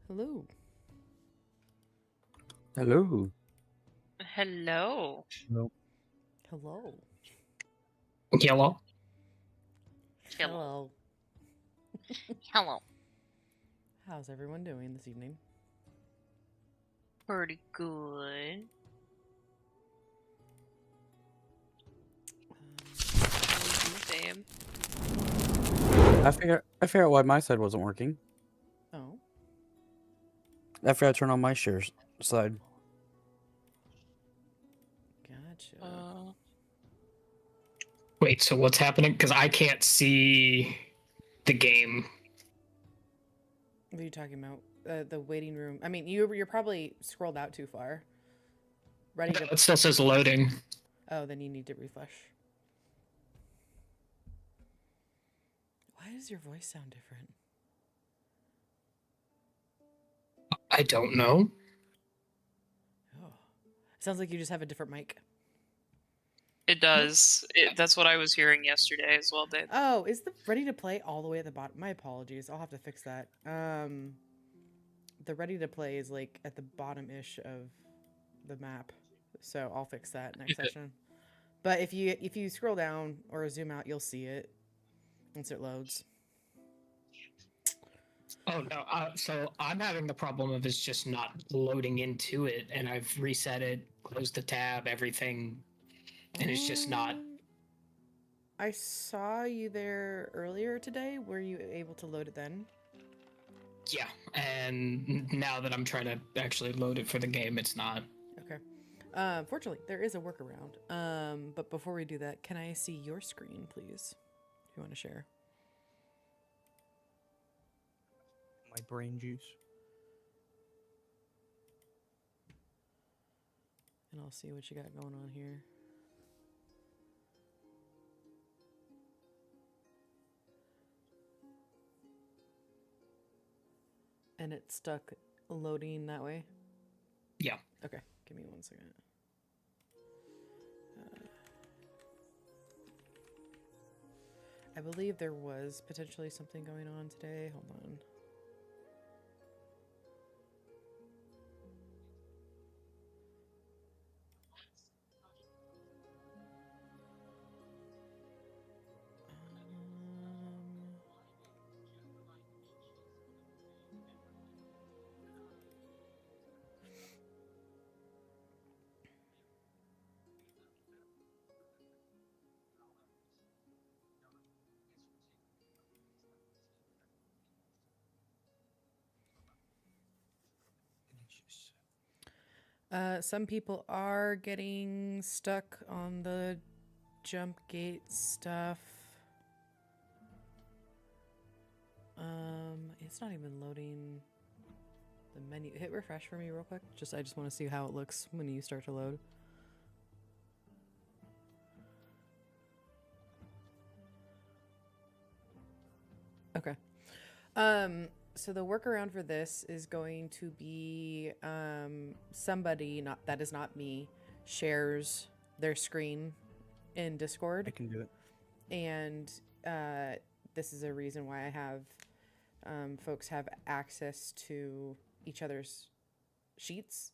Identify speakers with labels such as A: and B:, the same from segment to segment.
A: Hello.
B: Hello.
C: Hello.
B: Hello.
A: Hello.
D: Yellow.
C: Hello.
A: Hello.
C: Hello.
A: How's everyone doing this evening?
C: Pretty good. Same.
B: I figured out why my side wasn't working.
A: Oh.
B: I forgot to turn on my share side.
A: Gotcha.
D: Wait, so what's happening? Because I can't see the game.
A: What are you talking about? The waiting room. I mean, you're probably scrolled out too far. Ready
D: No,
A: to.
D: it still says loading.
A: Oh, then you need to refresh. Why does your voice sound different?
D: I don't know.
A: Oh. Sounds like you just have a different mic.
C: It does. That's what I was hearing yesterday as well, Dave.
A: Oh, is the ready to play all the way at the bottom? My apologies. I'll have to fix that. The ready to play is like at the bottom-ish of the map. So I'll fix that next session. But if you scroll down or zoom out, you'll see it once it loads.
D: Oh no. So I'm having the problem of it's just not loading into it, and I've reset it, closed the tab, everything, and it's just not.
A: I saw you there earlier today. Were you able to load it then?
D: Yeah, and now that I'm trying to actually load it for the game, it's not.
A: Okay. Fortunately, there is a workaround. But before we do that, can I see your screen, please? If you want to share.
B: My brain juice.
A: And I'll see what you got going on here. And it's stuck loading that way?
D: Yeah.
A: Okay, give me 1 second. I believe there was potentially something going on today. Hold on. Some people are getting stuck on the jump gate stuff. It's not even loading the menu. Hit refresh for me real quick. I just want to see how it looks when you start to load. Okay. So the workaround for this is going to be somebody that is not me shares their screen in Discord.
B: I can do it.
A: And this is a reason why I have folks have access to each other's sheets.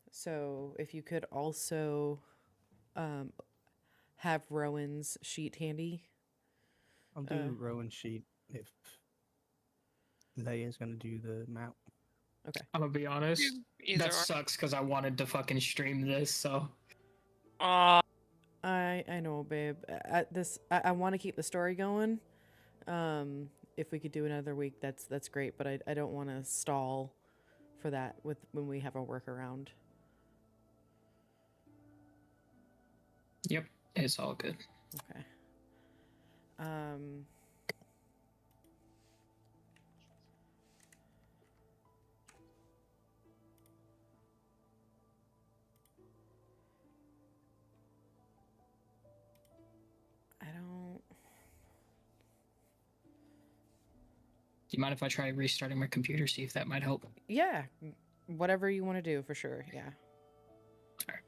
A: So if you could also have Rowan's sheet handy.
B: I'll do Rowan's sheet if Leia's gonna do the map.
A: Okay.
D: I'm gonna be honest.
C: Either
D: That
C: or.
D: sucks because I wanted to fucking stream this. So
C: Uh,
A: I know, babe. I want to keep the story going. If we could do another week, that's great. But I don't want to stall for that when we have a workaround.
D: yep, it's all good.
A: Okay. I don't.
D: Do you mind if I try restarting my computer, see if that might help?
A: Yeah, whatever you want to do for sure. Yeah.
D: Alright.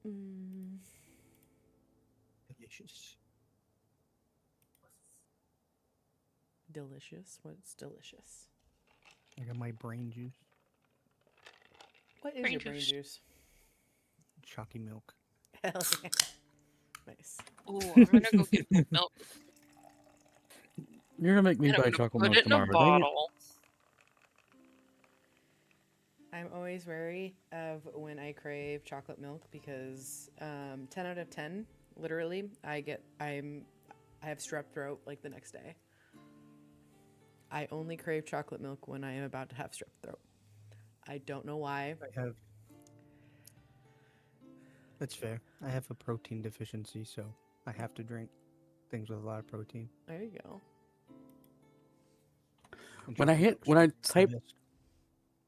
A: Mm,
B: Delicious.
A: delicious. What's delicious?
B: I got my brain juice.
A: What is
C: Brain
A: your brain
C: juice.
A: juice?
B: Chalky milk.
A: Hell yeah. Nice.
C: Ooh, I'm gonna go get oat milk
B: You're gonna make me
C: and I'm
B: buy
C: gonna
B: chocolate
C: put
B: milk
C: it in a
B: tomorrow. Dang it.
C: bottle.
A: I'm always wary of when I crave chocolate milk because 10 out of 10, literally, I have strep throat like the next day. I only crave chocolate milk when I am about to have strep throat. I don't know why.
B: I have. That's fair. I have a protein deficiency, so I have to drink things with a lot of protein.
A: There you go.
B: And When I chocolate hit, milk's when I the typed, best.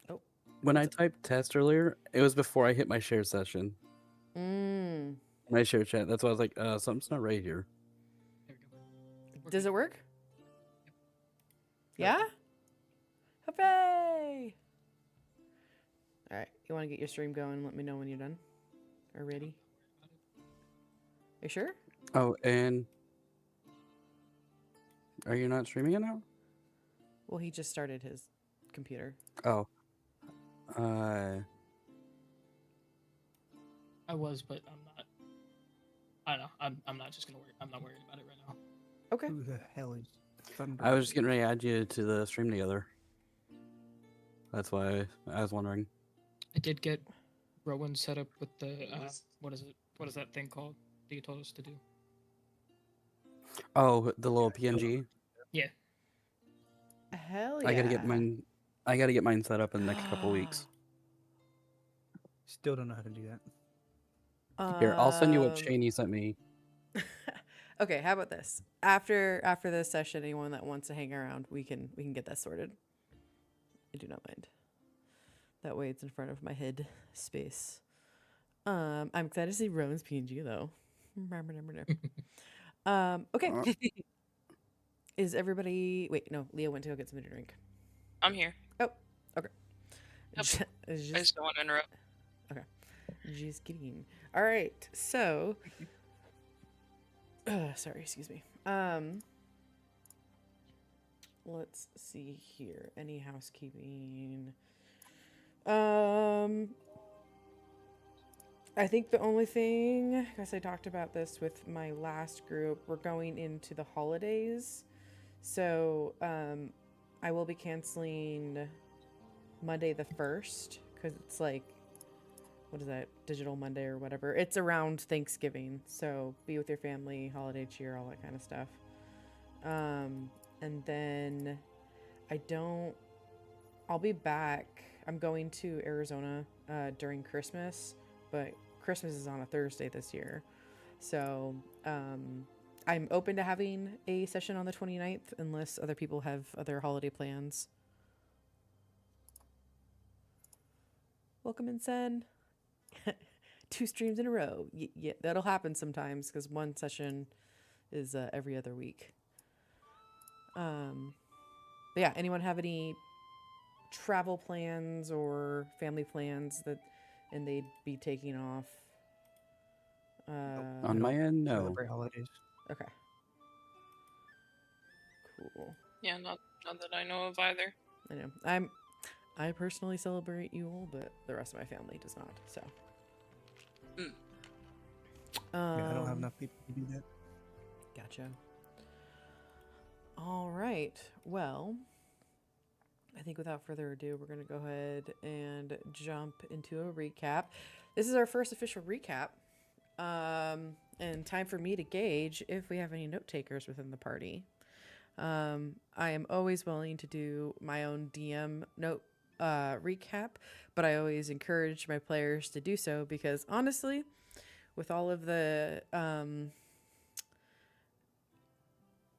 A: Oh.
B: when I typed test earlier, it was before I hit my share session,
A: Mm.
B: my share chat. That's why I was like, something's not right here.
D: There we go. We're
A: Does
D: good.
A: it work?
B: Yep.
A: Yeah? Hooray! All right. You want to get your stream going? Let me know when you're done or ready. You sure?
B: Oh, and are you not streaming it now?
A: Well, he just started his computer.
B: Oh,
D: I was, but I'm not. I don't know. I'm not just gonna worry. I'm not worried about it right now.
A: Okay.
B: who the hell is Thunder? I was just getting ready to add you to the stream together. That's why I was wondering.
D: I did get Rowan set up with the what is it? What is that thing called that you told us to do?
B: Oh, the little PNG.
D: Yeah.
A: Hell yeah.
B: I gotta get mine. I gotta get mine set up in the next couple weeks. Still don't know how to do that. Here, I'll send you what Shaney sent me.
A: Okay, how about this? After this session, anyone that wants to hang around, we can get that sorted. I do not mind. That way it's in front of my head space. I'm excited to see Rowan's PNG though. Okay. Is everybody wait, no, Leah went to go get something to drink.
C: I'm here.
A: Oh, okay.
C: Yep. I just don't want to interrupt.
A: Just kidding. All right, so sorry, excuse me. Let's see here. Any housekeeping? I think the only thing, because I talked about this with my last group, we're going into the holidays. So I will be canceling Monday the 1st, because it's like, what is that, Digital Monday or whatever. It's around Thanksgiving, so be with your family, holiday cheer, all that kind of stuff. And then I'll be back. I'm going to Arizona during Christmas, but Christmas is on a Thursday this year. So I'm open to having a session on the 29th unless other people have other holiday plans. Welcome in, Sen. 2 streams in a row. Yeah, that'll happen sometimes because one session is every other week. But yeah, anyone have any travel plans or family plans and they'd be taking off?
B: On my end, no.
E: Celebrate holidays.
A: Okay. Cool.
C: Yeah, not that I know of either.
A: I know. I personally celebrate Yule, but the rest of my family does not. So.
E: Yeah, I don't have enough people to do that.
A: Gotcha. All right. Well, I think without further ado, we're going to go ahead and jump into a recap. This is our first official recap. And time for me to gauge if we have any note takers within the party. I am always willing to do my own DM note recap, but I always encourage my players to do so because honestly, with all of the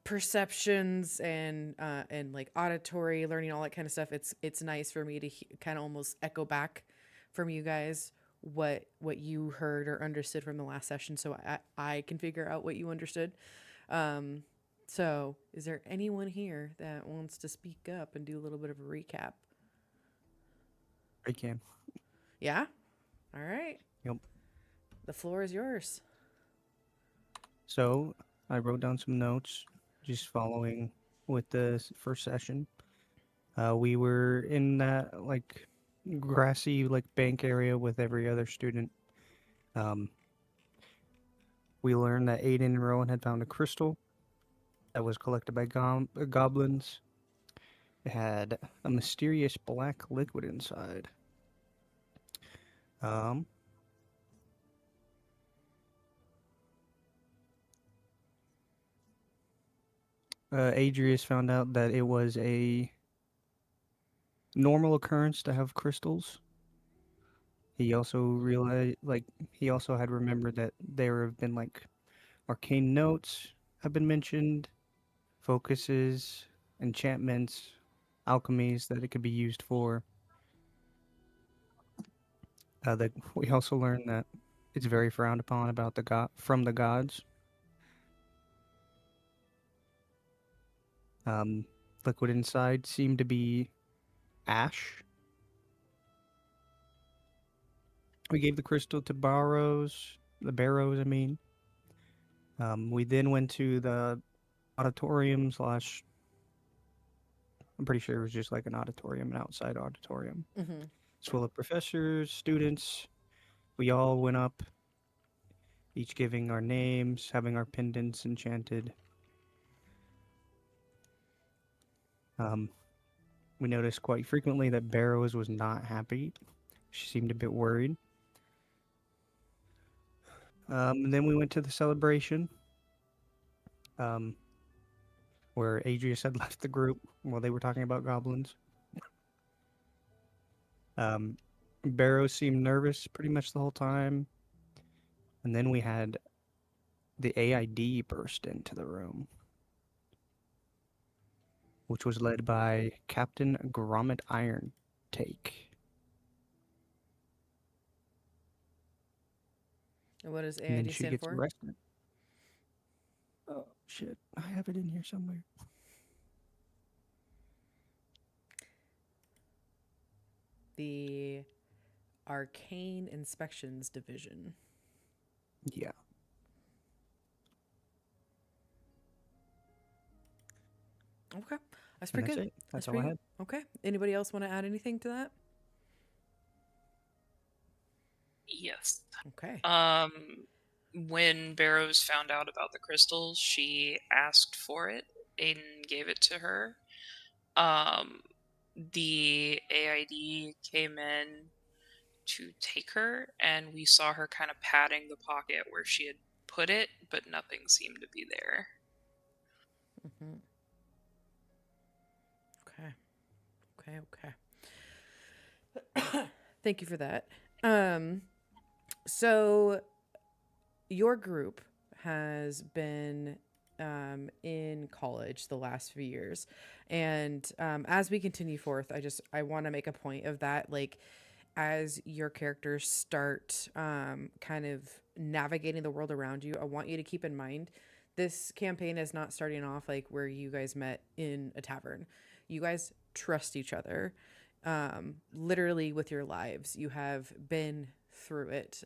A: perceptions and like auditory learning, all that kind of stuff, it's nice for me to kind of almost echo back from you guys what you heard or understood from the last session, so I can figure out what you understood. So is there anyone here that wants to speak up and do a little bit of a recap?
E: I can.
A: Yeah? All right.
E: Yep.
A: The floor is yours.
E: So I wrote down some notes, just following with the first session. We were in that like grassy like bank area with every other student. Um, we learned that Aiden and Rowan had found a crystal that was collected by goblins. It had a mysterious black liquid inside. Um, Adrius found out that it was a normal occurrence to have crystals. He also realized, like, he also had remembered that there have been like arcane notes have been mentioned, focuses, enchantments, alchemies that it could be used for. That we also learned that it's very frowned upon about the from the gods. Um, Liquid inside seemed to be ash. We gave the crystal to the Barrows, I mean. We then went to the auditorium slash. I'm pretty sure it was just like an auditorium, an outside auditorium.
A: Mm-hmm.
E: It's full of professors, students. We all went up, each giving our names, having our pendants enchanted. We noticed quite frequently that Barrows was not happy. She seemed a bit worried. And then we went to the celebration, where Adrius had left the group while they were talking about goblins. Barrows seemed nervous pretty much the whole time. And then we had the AID burst into the room, which was led by Captain Gromit Iron Take.
A: And what does
E: And then
A: AID
E: she
A: stand
E: gets
A: for?
E: arrested. Oh, shit. I have it in here somewhere.
A: The Arcane Inspections Division.
E: Yeah.
A: Okay, that's
E: And
A: pretty
E: that's
A: good.
E: it. That's all
A: pretty
E: I had.
A: good. Okay. Anybody else want to add anything to that?
C: Yes.
A: Okay.
C: When Barrows found out about the crystals, she asked for it. Aiden gave it to her. The AID came in to take her, and we saw her kind of patting the pocket where she had put it, but nothing seemed to be there.
A: Mm-hmm. Okay. Thank you for that. So your group has been in college the last few years, and as we continue forth, I want to make a point of that, like as your characters start kind of navigating the world around you, I want you to keep in mind this campaign is not starting off like where you guys met in a tavern. You guys trust each other, literally with your lives. You have been through it.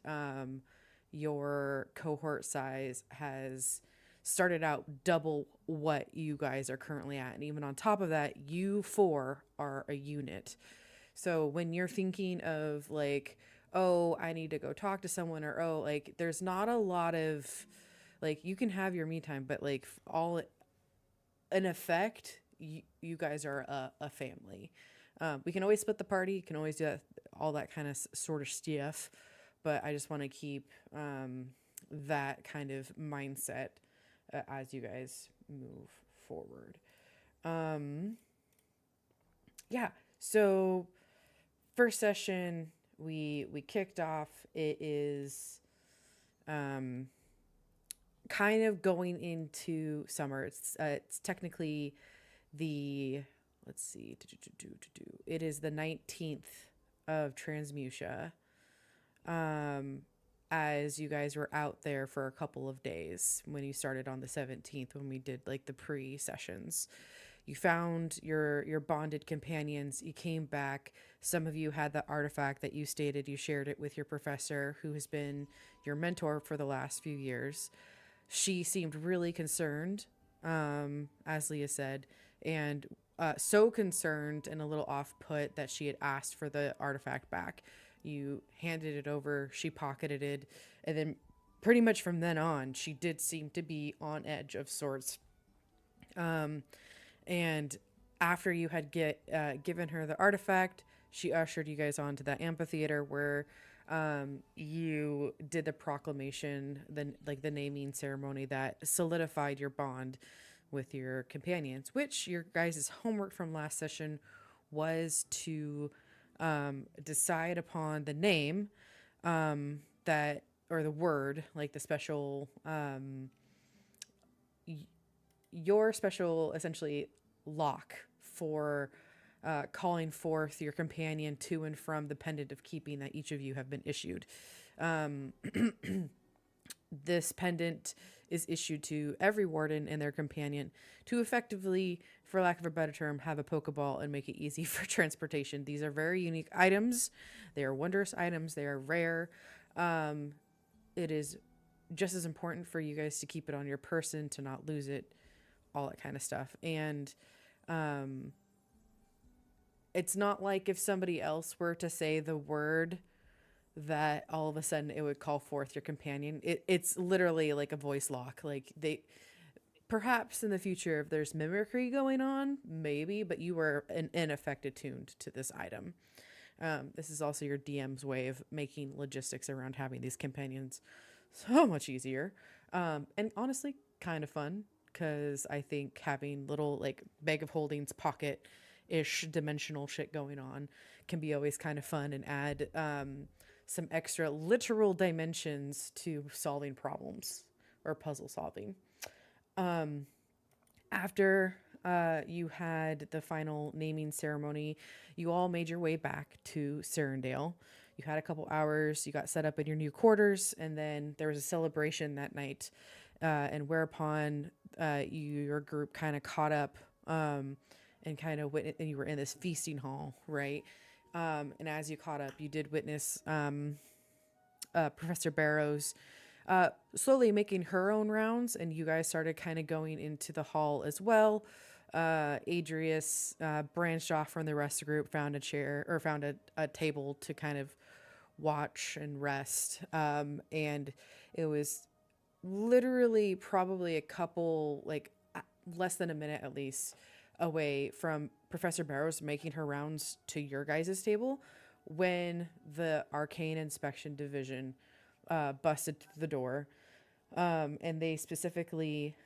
A: Your cohort size has started out double what you guys are currently at. And even on top of that, you four are a unit. So when you're thinking of like, oh, I need to go talk to someone, or oh, like there's not a lot of like you can have your me time, but like all in effect, you guys are a family. We can always split the party. You can always do that, all that kind of sort of stuff. But I just want to keep that kind of mindset as you guys move forward. Yeah. So first session we kicked off. It is kind of going into summer. It's technically the let's see. It is the 19th of Transmutia. As you guys were out there for a couple of days when you started on the 17th when we did like the pre-sessions. You found your bonded companions. You came back. Some of you had the artifact that you stated. You shared it with your professor, who has been your mentor for the last few years. She seemed really concerned, as Leah said, and so concerned and a little off-put that she had asked for the artifact back. You handed it over. She pocketed it, and then pretty much from then on, she did seem to be on edge of sorts. And after you had given her the artifact, she ushered you guys onto that amphitheater where you did the proclamation, the naming ceremony that solidified your bond with your companions, which your guys' homework from last session was to decide upon the name that, or the word, like the special, your special, essentially, lock for calling forth your companion to and from the pendant of keeping that each of you have been issued. This pendant is issued to every warden and their companion to effectively, for lack of a better term, have a Pokeball and make it easy for transportation. These are very unique items. They are wondrous items. They are rare. It is just as important for you guys to keep it on your person, to not lose it, all that kind of stuff. And it's not like if somebody else were to say the word that all of a sudden it would call forth your companion. It's literally like a voice lock. Like perhaps in the future, if there's mimicry going on, maybe, but you were in effect attuned to this item. This is also your DM's way of making logistics around having these companions so much easier. And honestly, kind of fun, because I think having little like bag of holdings pocket-ish dimensional shit going on can be always kind of fun and add some extra literal dimensions to solving problems or puzzle solving. After you had the final naming ceremony, you all made your way back to Serendale. You had a couple hours, you got set up in your new quarters, and then there was a celebration that night, and whereupon your group kind of caught up and kind of went, and you were in this feasting hall, right? And as you caught up, you did witness Professor Barrows slowly making her own rounds, and you guys started kind of going into the hall as well. Adrius branched off from the rest of the group, found a table to kind of watch and rest. And it was literally probably a couple, like less than a minute at least, away from Professor Barrows making her rounds to your guys' table when the Arcane Inspection Division busted through the door. And they specifically,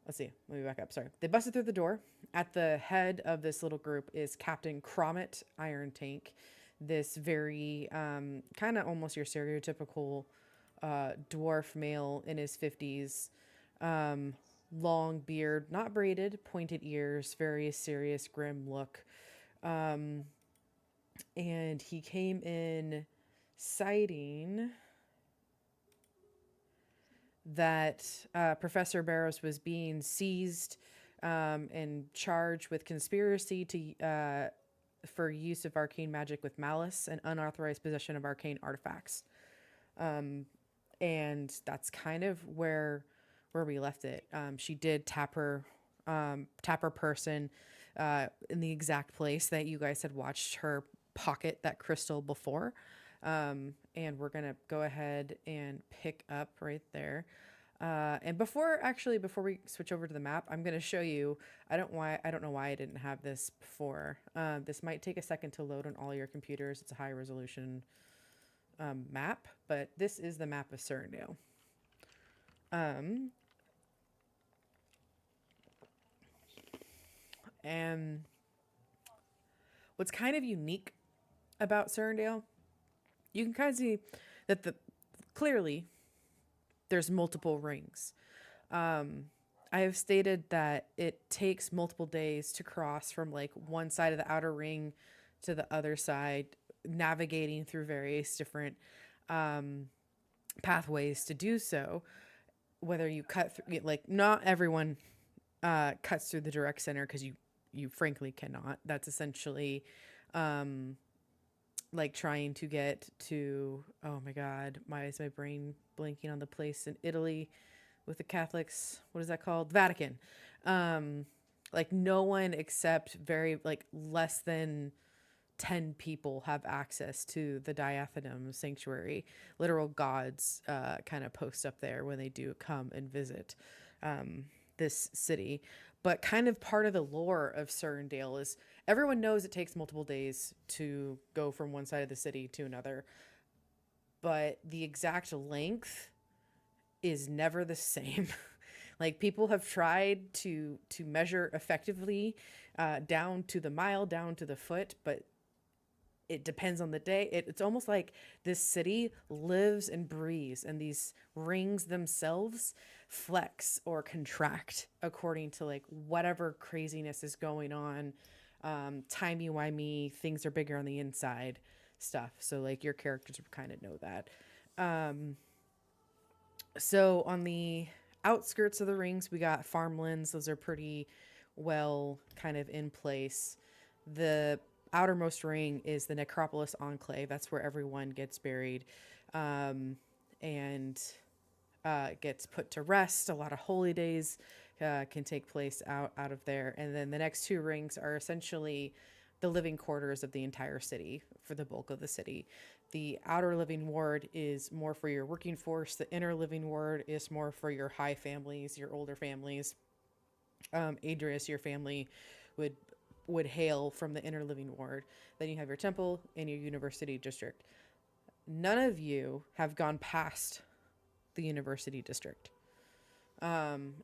A: let me back up. Sorry. They busted through the door. At the head of this little group is Captain Cromit Iron Tank, this very kind of almost your stereotypical dwarf male in his 50s. Long beard, not braided, pointed ears, very serious, grim look. And he came in citing that Professor Barrows was being seized and charged with conspiracy to for use of arcane magic with malice and unauthorized possession of arcane artifacts. And that's kind of where we left it. She did tap her person in the exact place that you guys had watched her pocket that crystal before. And we're going to go ahead and pick up right there. And before we switch over to the map, I'm going to show you, I don't know why I didn't have this before. This might take a second to load on all your computers. It's a high resolution map, but this is the map of Serendale. And what's kind of unique about Serendale, you can kind of see that clearly there's multiple rings. I have stated that it takes multiple days to cross from like one side of the outer ring to the other side, navigating through various different pathways to do so. Whether you cut through, like not everyone cuts through the direct center because you frankly cannot. That's essentially like trying to get to, oh my god, why is my brain blanking on the place in Italy with the Catholics? What is that called? Vatican. Like no one except very like less than 10 people have access to the diaphanum sanctuary. Literal gods kind of post up there when they do come and visit this city. But kind of part of the lore of Surrendale is everyone knows it takes multiple days to go from one side of the city to another, but the exact length is never the same. Like people have tried to measure effectively down to the mile, down to the foot, but it depends on the day. It's almost like this city lives and breathes, and these rings themselves flex or contract according to like whatever craziness is going on. Timey-wimey, things are bigger on the inside stuff. So like your characters kind of know that. So on the outskirts of the rings, we got farmlands. Those are pretty well kind of in place. The outermost ring is the Necropolis Enclave. That's where everyone gets buried and gets put to rest. A lot of holy days can take place out of there. And then the next two rings are essentially the living quarters of the entire city for the bulk of the city. The outer living ward is more for your working force. The inner living ward is more for your high families, your older families. Adrius, your family would hail from the inner living ward. Then you have your temple and your university district. None of you have gone past the university district.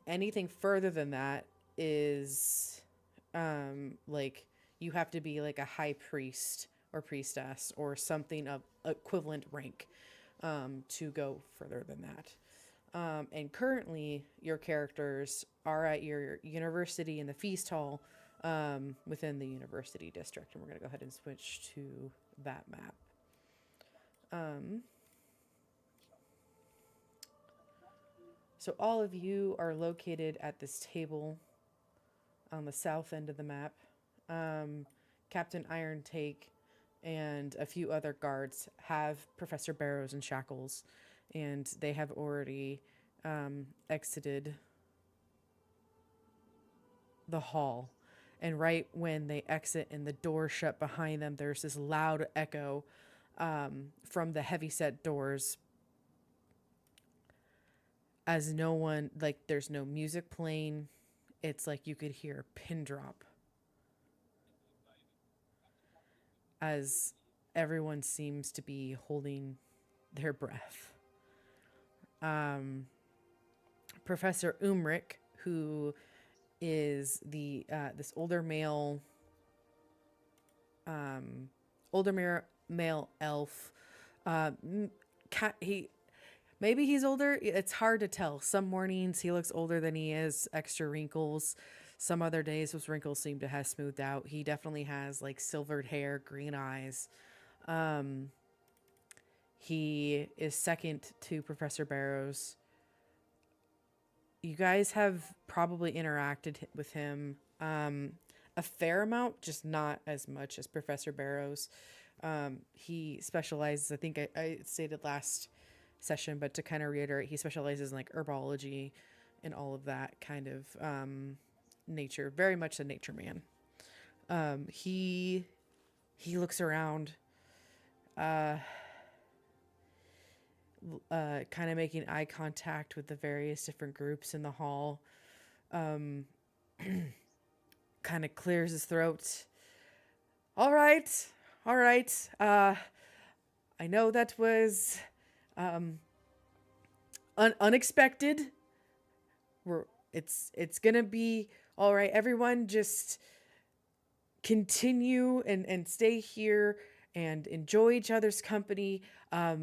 A: Anything further than that is like you have to be like a high priest or priestess or something of equivalent rank to go further than that. And currently your characters are at your university in the feast hall within the university district, and we're going to go ahead and switch to that map. So all of you are located at this table on the south end of the map. Captain Irontake and a few other guards have Professor Barrows in shackles, and they have already exited the hall. And right when they exit and the door shut behind them, there's this loud echo from the heavyset doors as no one, like there's no music playing. It's like you could hear a pin drop as everyone seems to be holding their breath. Professor Umric, who is the this older male elf. Maybe he's older. It's hard to tell. Some mornings he looks older than he is, extra wrinkles. Some other days those wrinkles seem to have smoothed out. He definitely has like silvered hair, green eyes. He is second to Professor Barrows. You guys have probably interacted with him a fair amount, just not as much as Professor Barrows. He specializes, I think I stated last session, but to kind of reiterate, he specializes in like herbology and all of that kind of nature, very much a nature man. He looks around, kind of making eye contact with the various different groups in the hall. Kind of clears his throat. All right. I know that was unexpected. It's gonna be all right. Everyone, just continue and stay here and enjoy each other's company. I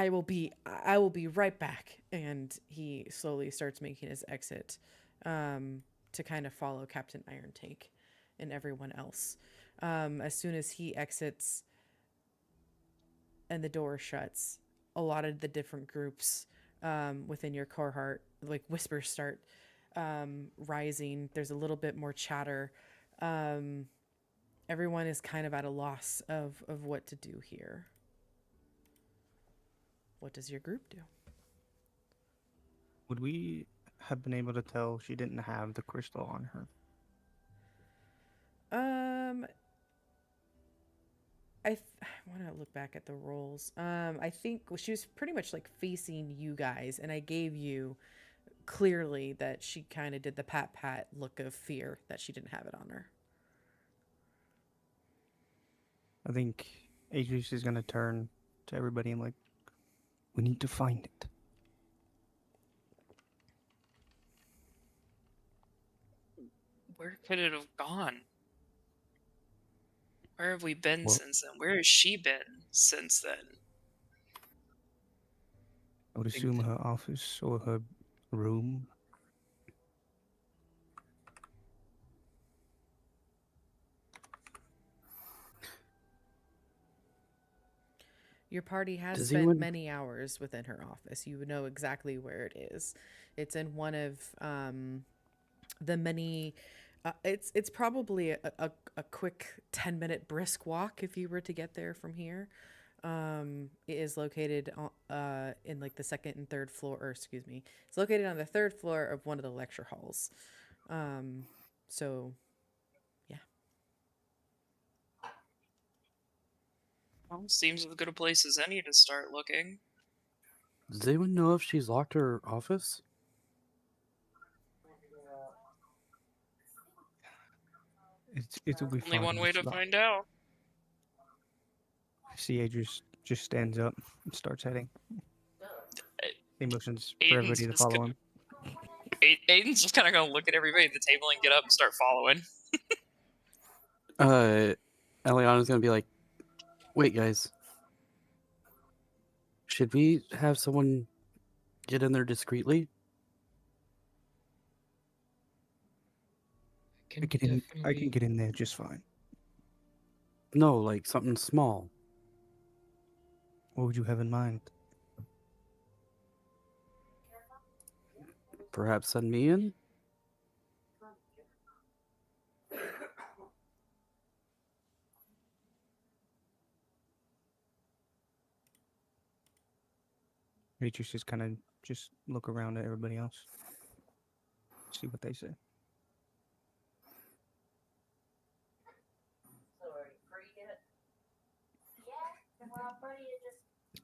A: will be right back. And he slowly starts making his exit to kind of follow Captain Irontake and everyone else. As soon as he exits, and the door shuts, a lot of the different groups within your cohort, like whispers start rising. There's a little bit more chatter. Everyone is kind of at a loss of what to do here. What does your group do?
E: Would we have been able to tell she didn't have the crystal on her?
A: I want to look back at the rolls. I think she was pretty much like facing you guys, and I gave you clearly that she kind of did the pat look of fear that she didn't have it on her.
E: I think Aegis is gonna turn to everybody and like, we need to find it.
C: Where could it have gone? Where have we been
E: Well-
C: since then? Where has she been since then?
E: I would
D: think
E: assume
D: that-
E: her office or her room.
A: Your party has
B: Does
A: spent
B: anyone-
A: many hours within her office. You would know exactly where it is. It's in one of the many. It's probably a quick 10-minute brisk walk if you were to get there from here. It is located in like the second and third floor, or excuse me, it's located on the third floor of one of the lecture halls. So, yeah.
C: Well, seems as good a place as any to start looking.
B: Does anyone know if she's locked her office?
E: It'll be
C: Only
E: fine.
C: one way
E: It's
C: to
E: locked.
C: find out.
E: I see Aegis just stands up and starts heading. He motions for
C: Aiden's
E: everybody to
C: just
E: follow
C: gonna-
E: him.
C: Aiden's just kind of gonna look at everybody at the table and get up and start following.
B: Eliana's gonna be like, wait, guys. Should we have someone get in there discreetly?
E: I can get in there just fine.
B: No, like something small.
E: What would you have in mind?
B: Perhaps send me in?
E: Aegis just kind of just look around at everybody else. See what they say.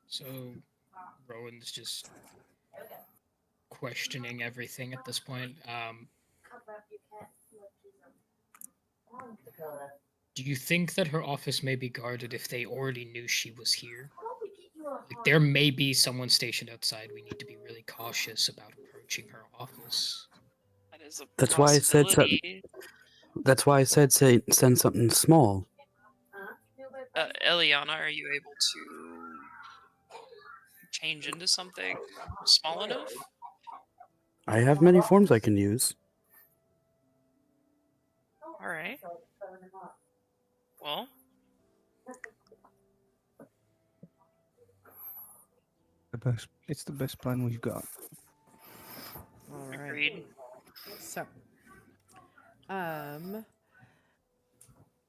D: So Rowan's just questioning everything at this point. Do you think that her office may be guarded if they already knew she was here? Like, there may be someone stationed outside. We need to be really cautious about approaching her office.
C: That is a
B: That's why I said
C: possibility.
B: That's why I said send something small.
C: Eliana, are you able to change into something small enough?
B: I have many forms I can use.
C: All right. Well,
E: It's the best plan we've got.
A: All right.
C: agreed.
A: So,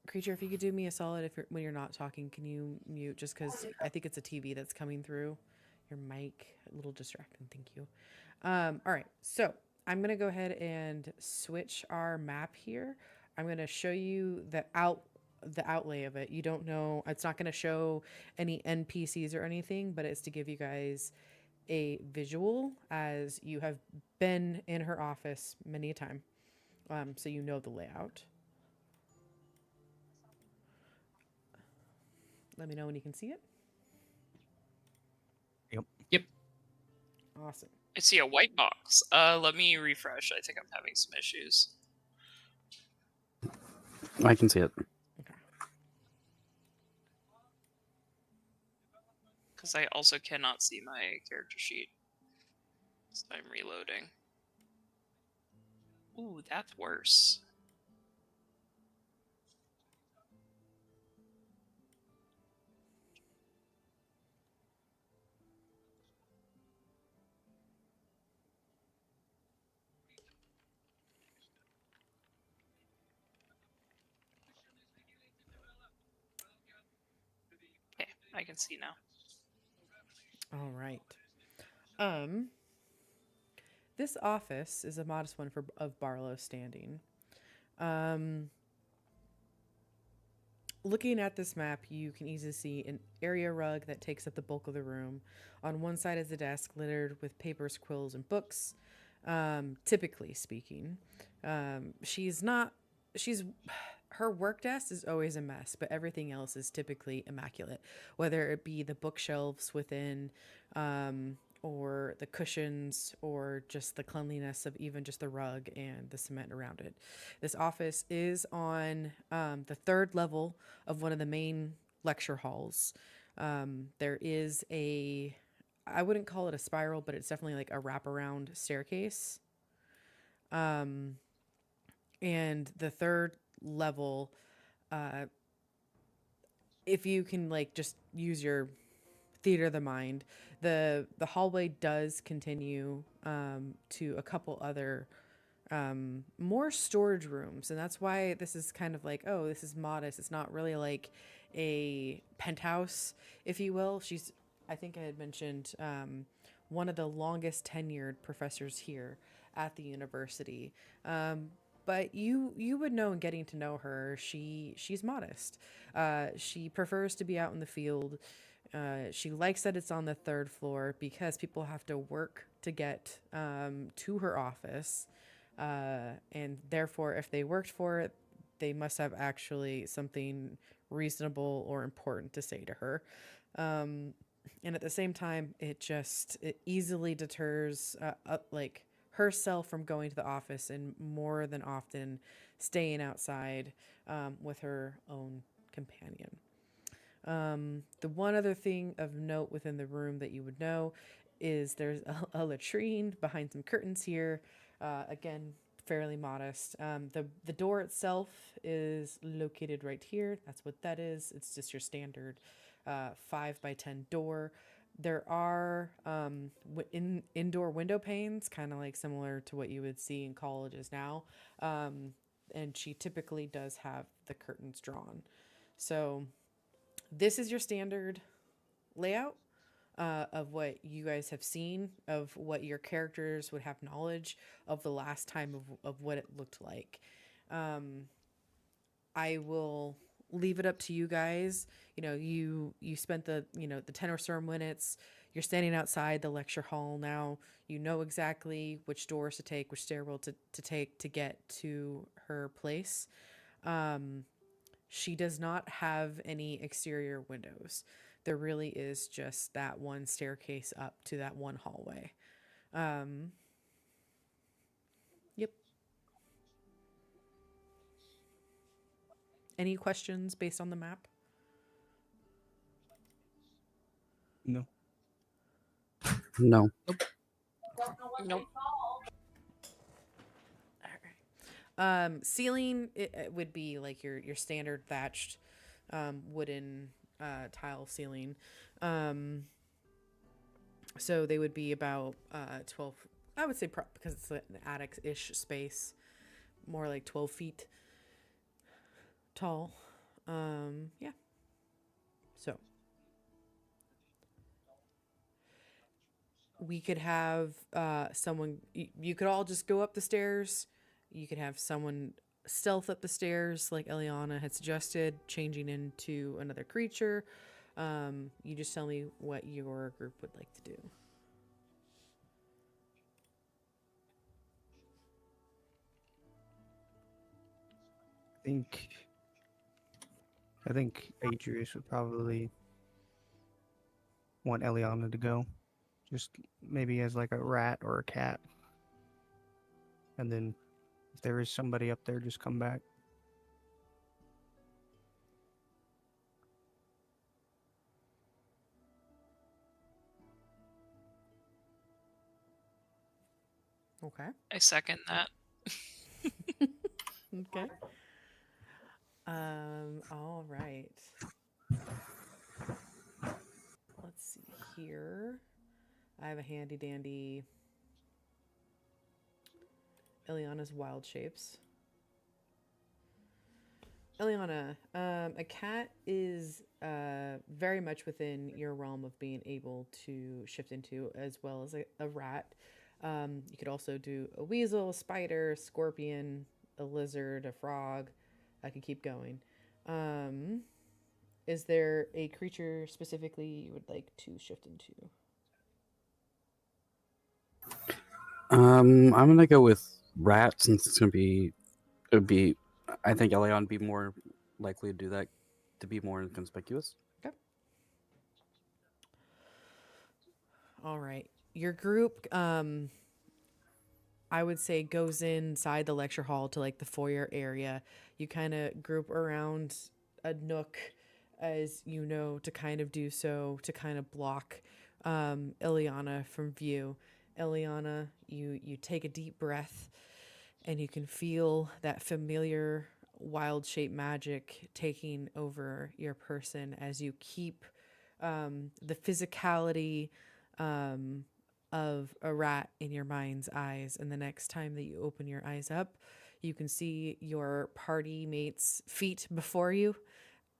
A: creature, if you could do me a solid, when you're not talking, can you mute? Just because I think it's a TV that's coming through your mic, a little distracting. Thank you. All right, so I'm gonna go ahead and switch our map here. I'm gonna show you the outlay of it. You don't know, it's not gonna show any NPCs or anything, but it's to give you guys a visual as you have been in her office many a time, so you know the layout. Let me know when you can see it.
D: Yep.
A: Awesome.
C: I see a white box. Let me refresh. I think I'm having some issues.
B: I can see it.
C: Because I also cannot see my character sheet. So I'm reloading. Ooh, that's worse. I can see now.
A: All right. This office is a modest one of Barlow's standing. Looking at this map, you can easily see an area rug that takes up the bulk of the room. On one side is a desk littered with papers, quills, and books. Typically speaking, her work desk is always a mess, but everything else is typically immaculate, whether it be the bookshelves within, or the cushions, or just the cleanliness of even just the rug and the cement around it. This office is on the third level of one of the main lecture halls. There is I wouldn't call it a spiral, but it's definitely like a wraparound staircase. And the third level, if you can like just use your theater of the mind, the hallway does continue to a couple other more storage rooms, and that's why this is kind of like, oh, this is modest. It's not really like a penthouse, if you will. I think I had mentioned, one of the longest tenured professors here at the university. But you would know in getting to know her, she's modest. She prefers to be out in the field. She likes that it's on the third floor because people have to work to get to her office. And therefore, if they worked for it, they must have actually something reasonable or important to say to her. And at the same time, it easily deters like herself from going to the office, and more than often staying outside with her own companion. The one other thing of note within the room that you would know is there's a latrine behind some curtains here. Again, fairly modest. The door itself is located right here. That's what that is. It's just your standard 5x10 door. There are indoor window panes, kind of like similar to what you would see in colleges now. And she typically does have the curtains drawn. So this is your standard layout of what you guys have seen, of what your characters would have knowledge of the last time of what it looked like. I will leave it up to you guys. You spent the 10 or so minutes. You're standing outside the lecture hall now. You know exactly which doors to take, which stairwell to take to get to her place. She does not have any exterior windows. There really is just that one staircase up to that one hallway. Yep. Any questions based on the map?
E: No.
B: No.
C: Nope.
A: All right. Ceiling, it would be like your standard thatched wooden tile ceiling. So they would be about 12, I would say, because it's an attic-ish space, more like 12 feet tall. Yeah. So we could have someone, you could all just go up the stairs. You could have someone stealth up the stairs like Eliana had suggested, changing into another creature. You just tell me what your group would like to do.
E: I think Adrius would probably want Eliana to go. Just maybe as like a rat or a cat. And then if there is somebody up there, just come back.
A: Okay.
C: I second that.
A: Okay. All right. Let's see here. I have a handy dandy Eliana's wild shapes. Eliana, a cat is very much within your realm of being able to shift into, as well as a rat. You could also do a weasel, a spider, scorpion, a lizard, a frog. I could keep going. Is there a creature specifically you would like to shift into?
B: I'm gonna go with rat since it's gonna be. It would be. I think Elion would be more likely to do that, to be more inconspicuous.
A: Okay. All right. Your group, I would say, goes inside the lecture hall to like the foyer area. You kind of group around a nook, as you know, to kind of do so, to kind of block Ileana from view. Ileana, you take a deep breath, and you can feel that familiar wild shape magic taking over your person as you keep the physicality of a rat in your mind's eyes. And the next time that you open your eyes up, you can see your party mates' feet before you,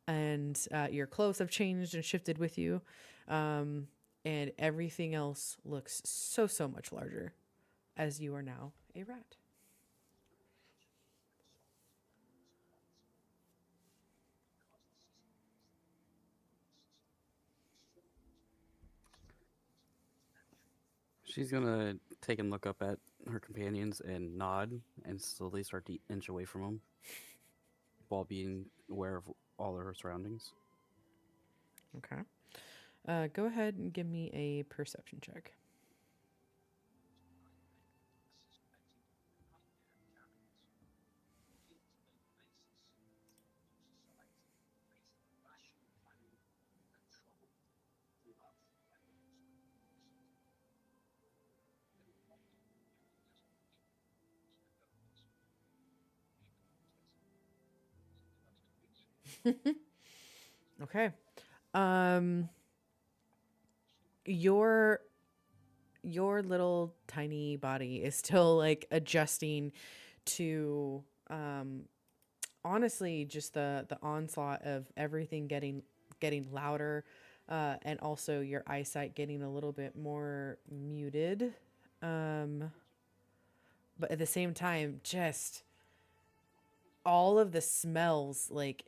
A: and your clothes have changed and shifted with you. And everything else looks so much larger as you are now a rat.
B: She's gonna take and look up at her companions and nod and slowly start to inch away from them while being aware of all of her surroundings.
A: Okay. Go ahead and give me a perception check. Okay. Um your little tiny body is still like adjusting to honestly just the onslaught of everything getting louder, and also your eyesight getting a little bit more muted, but at the same time just all of the smells like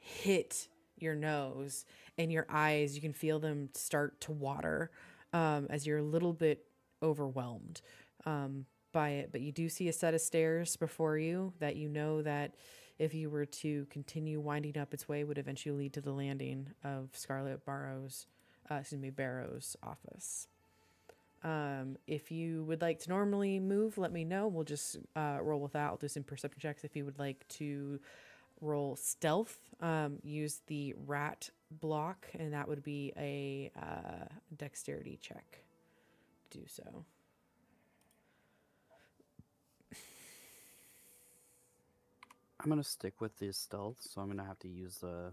A: hit your nose and your eyes. You can feel them start to water, as you're a little bit overwhelmed by it. But you do see a set of stairs before you that you know that if you were to continue winding up its way would eventually lead to the landing of Scarlet Barrow's office. If you would like to normally move, let me know. We'll just roll with that. I'll do some perception checks. If you would like to roll stealth, use the rat block, and that would be a dexterity check to do so.
B: I'm gonna stick with the stealth, so I'm gonna have to use the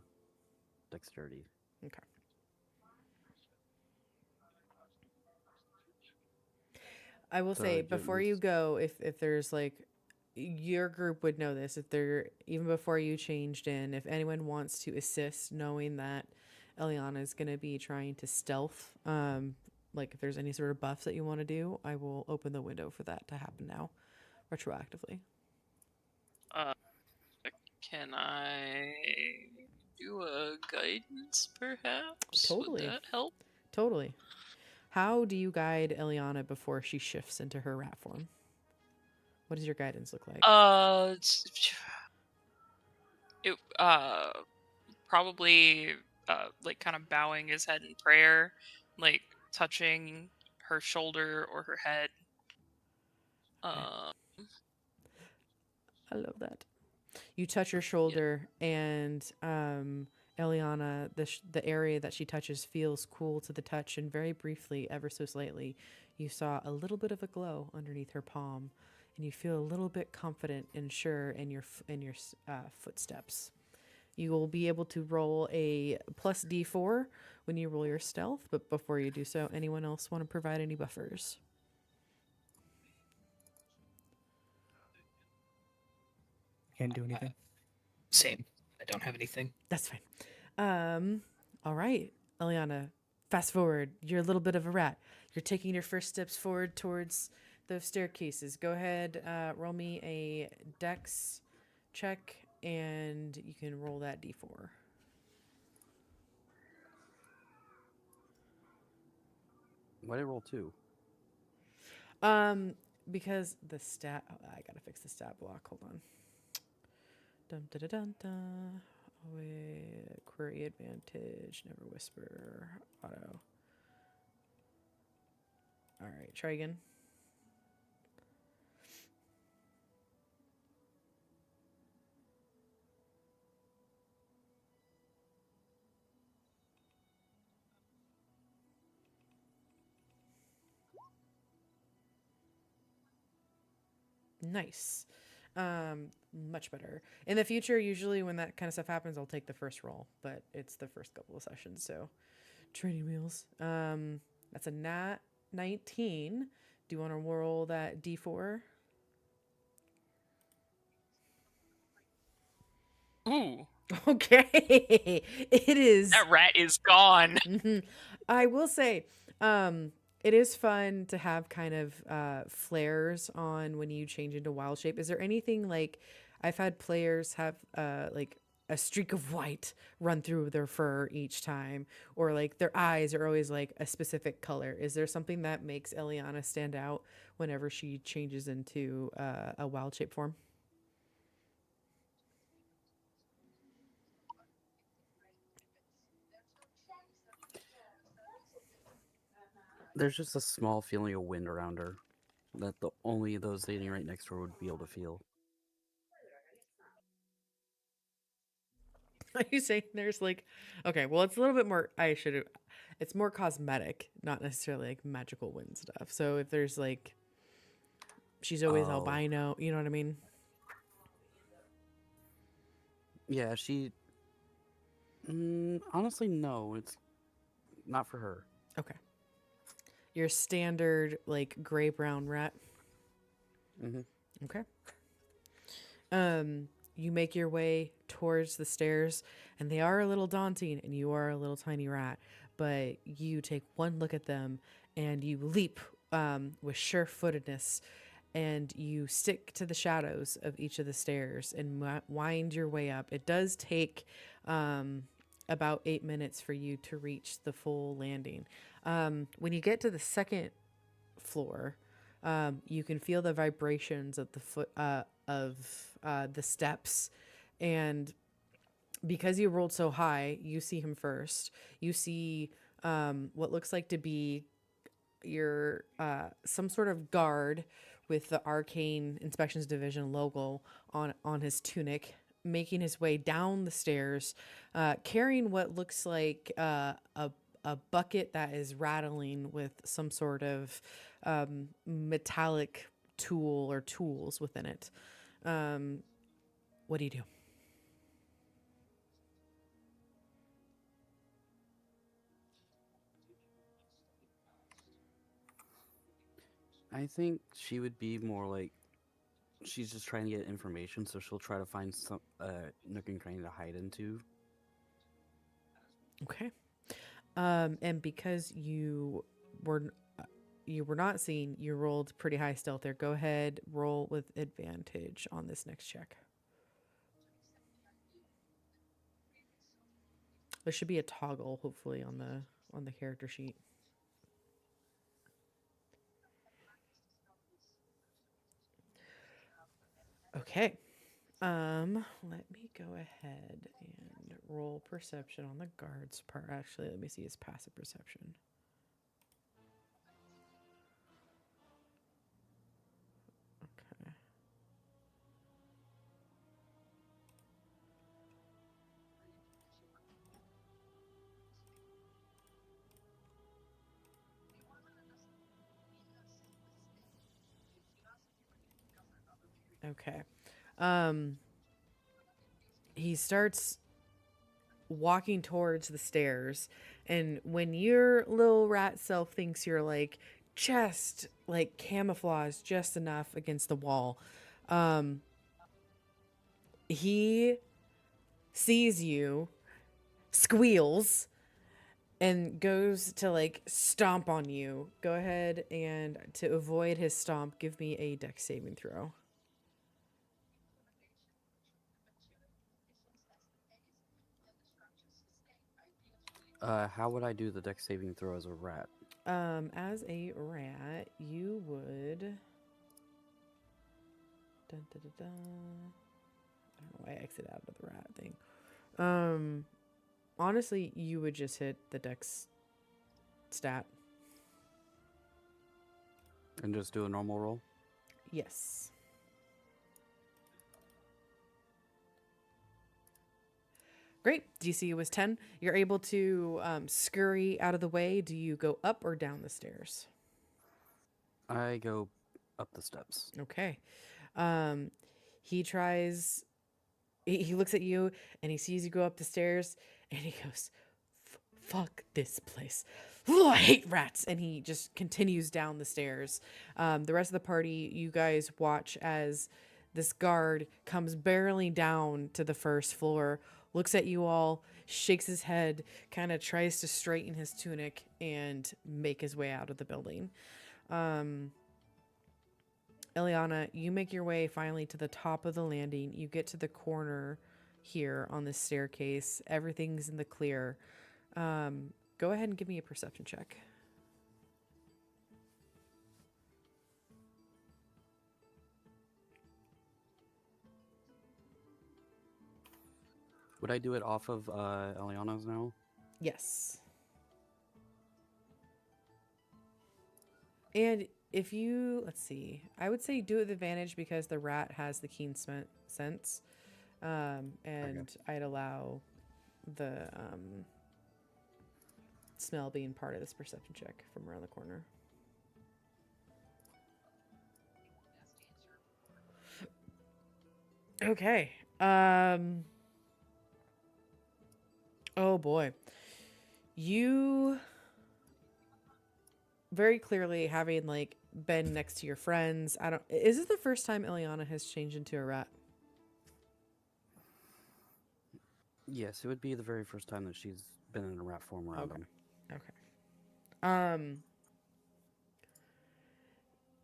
B: dexterity.
A: Okay. I will
B: So
A: say
B: do it
A: before
B: means-
A: you go, if there's like, your group would know this, if they're even before you changed in, if anyone wants to assist knowing that Eliana is going to be trying to stealth, like if there's any sort of buffs that you want to do, I will open the window for that to happen now retroactively.
C: Can I do a guidance, perhaps?
A: Totally.
C: Would that help?
A: Totally. How do you guide Eliana before she shifts into her rat form? What does your guidance look like?
C: It probably like kind of bowing his head in prayer, like touching her shoulder or her head.
A: I love that. You touch her shoulder, and Eliana, the area that she touches feels cool to the touch, and very briefly, ever so slightly, you saw a little bit of a glow underneath her palm, and you feel a little bit confident and sure in your footsteps. You will be able to roll a plus D4 when you roll your stealth, but before you do so, anyone else want to provide any buffers?
E: Can't do anything.
D: Same. I don't have anything.
A: That's fine. All right, Eliana, fast forward. You're a little bit of a rat. You're taking your first steps forward towards those staircases. Go ahead, roll me a dex check, and you can roll that d4.
B: Why did I roll 2?
A: Because the stat. Oh, I gotta fix the stat block. Hold on. Dun dun dun dun. Dun. Wait, query advantage. Never whisper. Auto. All right, try again. Nice. Much better. In the future, usually when that kind of stuff happens, I'll take the first roll, but it's the first couple of sessions, so training wheels. That's a nat 19. Do you want to roll that d4?
C: Ooh,
A: Okay. It is.
C: that rat is gone.
A: I will say, it is fun to have kind of flares on when you change into wild shape. Is there anything like I've had players have like a streak of white run through their fur each time, or like their eyes are always like a specific color? Is there something that makes Eliana stand out whenever she changes into a wild shape form?
B: There's just a small feeling of wind around her that only those standing right next to her would be able to feel.
A: Are you saying there's like, okay, well, it's a little bit more, it's more cosmetic, not necessarily like magical wind stuff. So if there's like, she's always
B: Oh.
A: albino, you know what I mean?
B: Yeah, she. Honestly, no, it's not for her.
A: Okay. Your standard like gray brown rat.
B: Mm-hmm.
A: Okay. You make your way towards the stairs, and they are a little daunting, and you are a little tiny rat, but you take one look at them, and you leap with sure-footedness, and you stick to the shadows of each of the stairs and wind your way up. It does take about 8 minutes for you to reach the full landing. When you get to the second floor, you can feel the vibrations of the foot of the steps, and because you rolled so high, you see him first. You see what looks like to be your some sort of guard with the Arcane Inspections Division logo on his tunic, making his way down the stairs, carrying what looks like a bucket that is rattling with some sort of metallic tool or tools within it. What do you do?
B: I think she would be more like she's just trying to get information, so she'll try to find some nook and cranny to hide into.
A: Okay. And because you were not seen, you rolled pretty high stealth there. Go ahead, roll with advantage on this next check. There should be a toggle, hopefully, on the character sheet. Okay. Let me go ahead and roll perception on the guard's part. Actually, let me see his passive perception. Okay. Okay. He starts walking towards the stairs, and when your little rat self thinks you're like just like camouflaged just enough against the wall, he sees you, squeals, and goes to like stomp on you. Go ahead and to avoid his stomp, give me a dex saving throw.
B: How would I do the dex saving throw as a rat?
A: As a rat, you would. Dun, dun, dun, dun. I don't know why I exited out of the rat thing. Honestly, you would just hit the dex stat.
B: And just do a normal roll?
A: Yes. Great. DC was 10. You're able to scurry out of the way. Do you go up or down the stairs?
B: I go up the steps.
A: Okay. He tries. He looks at you and he sees you go up the stairs and he goes, "Fuck this place. Ugh, I hate rats." And he just continues down the stairs. The rest of the party, you guys watch as this guard comes barreling down to the first floor, looks at you all, shakes his head, kind of tries to straighten his tunic and make his way out of the building. Eliana, you make your way finally to the top of the landing. You get to the corner here on this staircase. Everything's in the clear. Go ahead and give me a perception check.
B: Would I do it off of Eliana's now?
A: Yes. And if you, let's see, I would say do it with advantage because the rat has the keen sense. And
B: Okay.
A: I'd allow the smell being part of this perception check from around the corner. Okay. Oh boy. You very clearly having like been next to your friends. Is this the first time Ileana has changed into a rat?
B: Yes, it would be the very first time that she's been in a rat form around
A: Okay.
B: him.
A: Okay.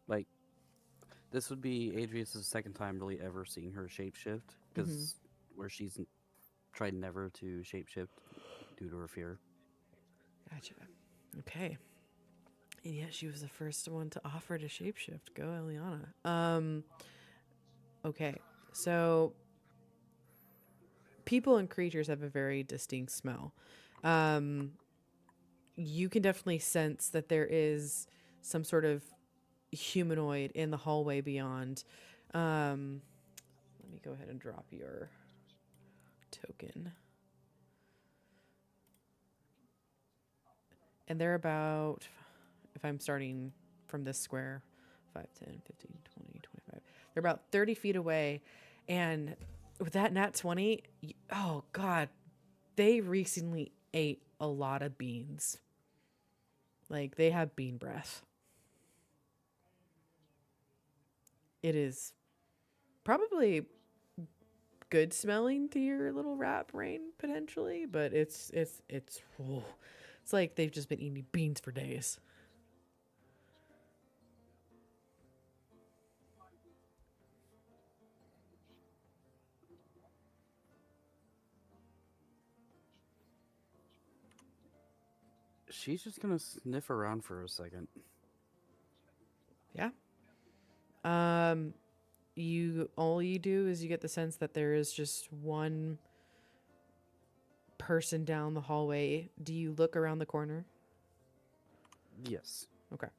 B: Like, this would be Adrius's second time really ever seeing her shapeshift, because where she's tried never to shapeshift due to her fear.
A: Gotcha. Okay. And yet she was the first one to offer to shapeshift. Go, Eliana. Okay. So people and creatures have a very distinct smell. You can definitely sense that there is some sort of humanoid in the hallway beyond. Let me go ahead and drop your token. And they're about, if I'm starting from this square, 5, 10, 15, 20, 25. They're about 30 feet away. And with that nat 20, oh God, they recently ate a lot of beans. Like, they have bean breath. It is probably good smelling to your little rat brain, potentially, but it's like they've just been eating beans for days.
B: She's just gonna sniff around for a second.
A: Yeah. All you do is you get the sense that there is just one person down the hallway. Do you look around the corner?
B: Yes.
A: Okay.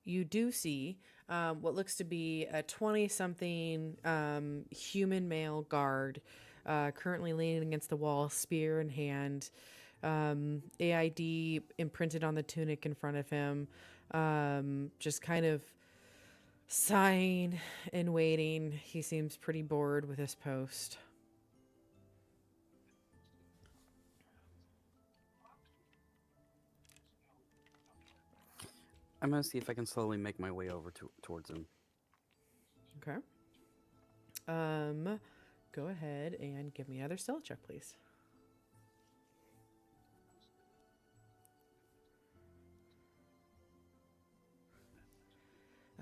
A: You do see what looks to be a 20-something human male guard currently leaning against the wall, spear in hand, AID imprinted on the tunic in front of him, just kind of sighing and waiting. He seems pretty bored with his post.
B: I'm gonna see if I can slowly make my way over towards him.
A: Okay. Go ahead and give me another stealth check, please.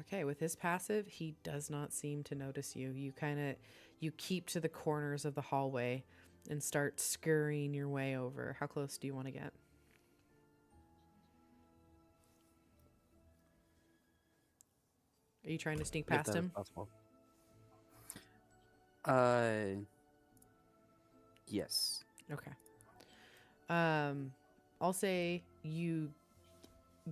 A: Okay, with his passive, he does not seem to notice you. You keep to the corners of the hallway and start scurrying your way over. How close do you want to get? Are you trying to sneak
B: If
A: past
B: that is
A: him?
B: possible. Yes.
A: Okay. I'll say you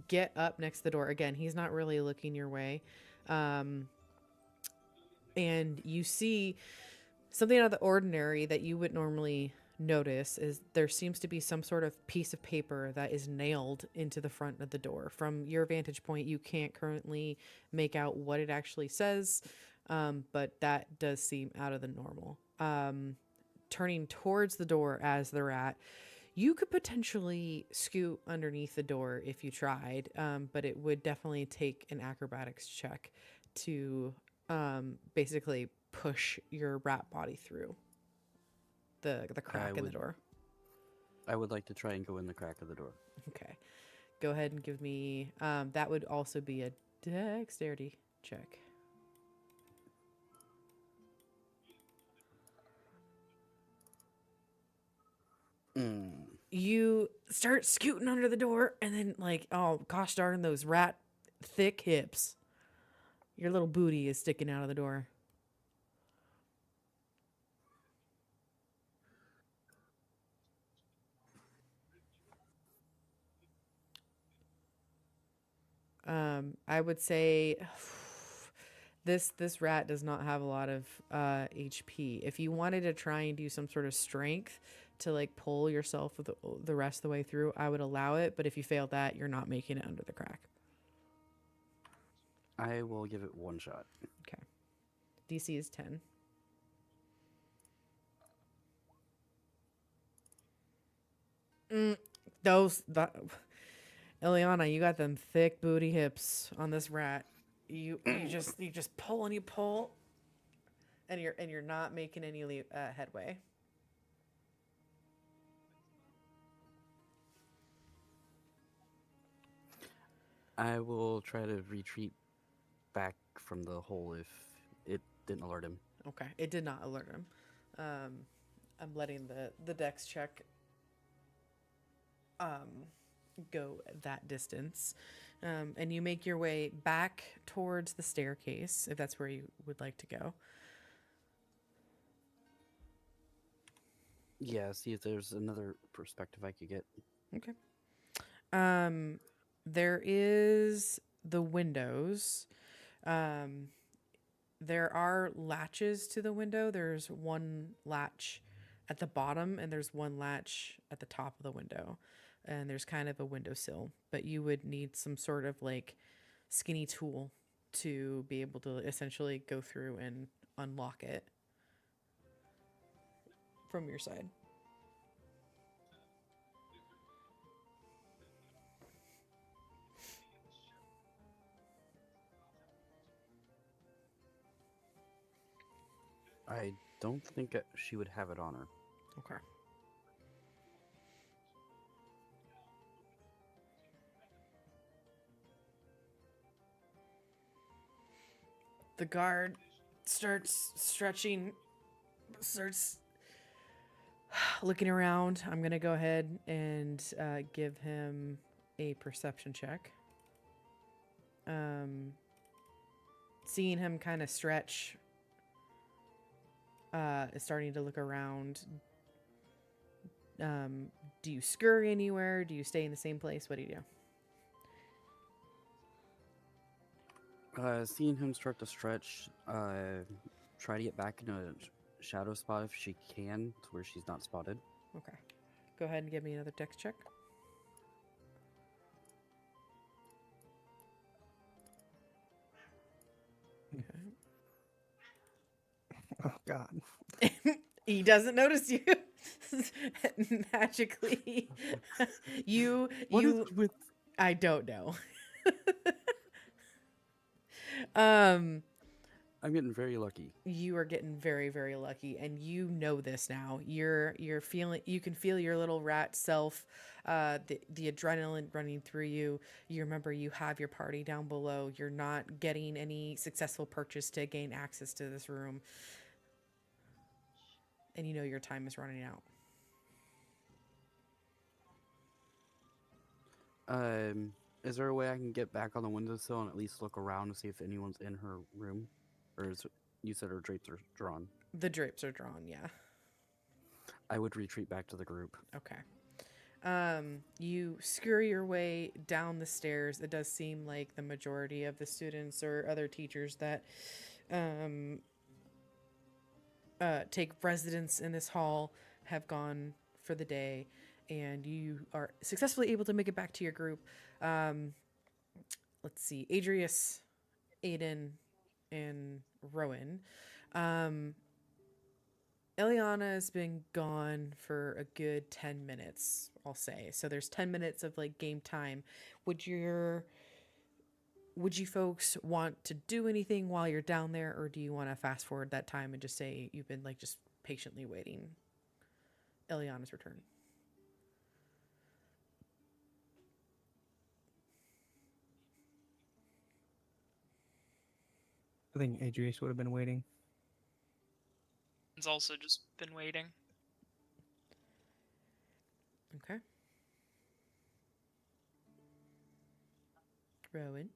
A: get up next to the door. Again, he's not really looking your way. And you see something out of the ordinary that you would normally notice is there seems to be some sort of piece of paper that is nailed into the front of the door. From your vantage point, you can't currently make out what it actually says, but that does seem out of the normal. Turning towards the door as the rat, you could potentially scoot underneath the door if you tried, but it would definitely take an acrobatics check to basically push your rat body through the crack in the door.
B: I would like to try and go in the crack of the door.
A: Okay. Go ahead and give me that would also be a dexterity check. You start scooting under the door and then like, oh gosh darn those rat thick hips. Your little booty is sticking out of the door. I would say this rat does not have a lot of HP. If you wanted to try and do some sort of strength to like pull yourself the rest of the way through, I would allow it. But if you fail that, you're not making it under the crack.
B: I will give it one shot.
A: Okay. DC is 10. Ileana, you got them thick booty hips on this rat. You just pull and you pull, and you're not making any headway.
B: I will try to retreat back from the hole if it didn't alert him.
A: Okay, it did not alert him. I'm letting the dex check go that distance, and you make your way back towards the staircase if that's where you would like to go.
B: Yeah, see if there's another perspective I could get.
A: Okay. There is the windows. There are latches to the window. There's one latch at the bottom and there's one latch at the top of the window. And there's kind of a windowsill, but you would need some sort of like skinny tool to be able to essentially go through and unlock it from your side.
B: I don't think she would have it on her.
A: Okay. The guard starts stretching, starts looking around. I'm going to go ahead and give him a perception check. Seeing him kind of stretch, is starting to look around. Do you scurry anywhere? Do you stay in the same place? What do you do?
B: Seeing him start to stretch, try to get back in a shadow spot if she can, to where she's not spotted.
A: Okay. Go ahead and give me another dex check. Okay.
E: Oh God.
A: He doesn't notice you. Magically.
B: What
A: you
B: is with
A: I don't know. um,
B: I'm getting very lucky.
A: you are getting very, very lucky, and you know this now. You're feeling. You can feel your little rat self, the adrenaline running through you. You remember you have your party down below. You're not getting any successful purchase to gain access to this room, and you know your time is running out.
B: Is there a way I can get back on the windowsill and at least look around to see if anyone's in her room? Or is it, you said her drapes are drawn?
A: The drapes are drawn. Yeah.
B: I would retreat back to the group.
A: Okay. You scurry your way down the stairs. It does seem like the majority of the students or other teachers that take residence in this hall have gone for the day, and you are successfully able to make it back to your group. Let's see, Adrius, Aiden, and Rowan. Eliana has been gone for a good 10 minutes, I'll say. So there's 10 minutes of like game time. Would you folks want to do anything while you're down there, or do you want to fast forward that time and just say you've been like just patiently waiting Eliana's return?
E: I think Adrius would have been waiting.
C: It's also just been waiting.
A: Okay. Rowan.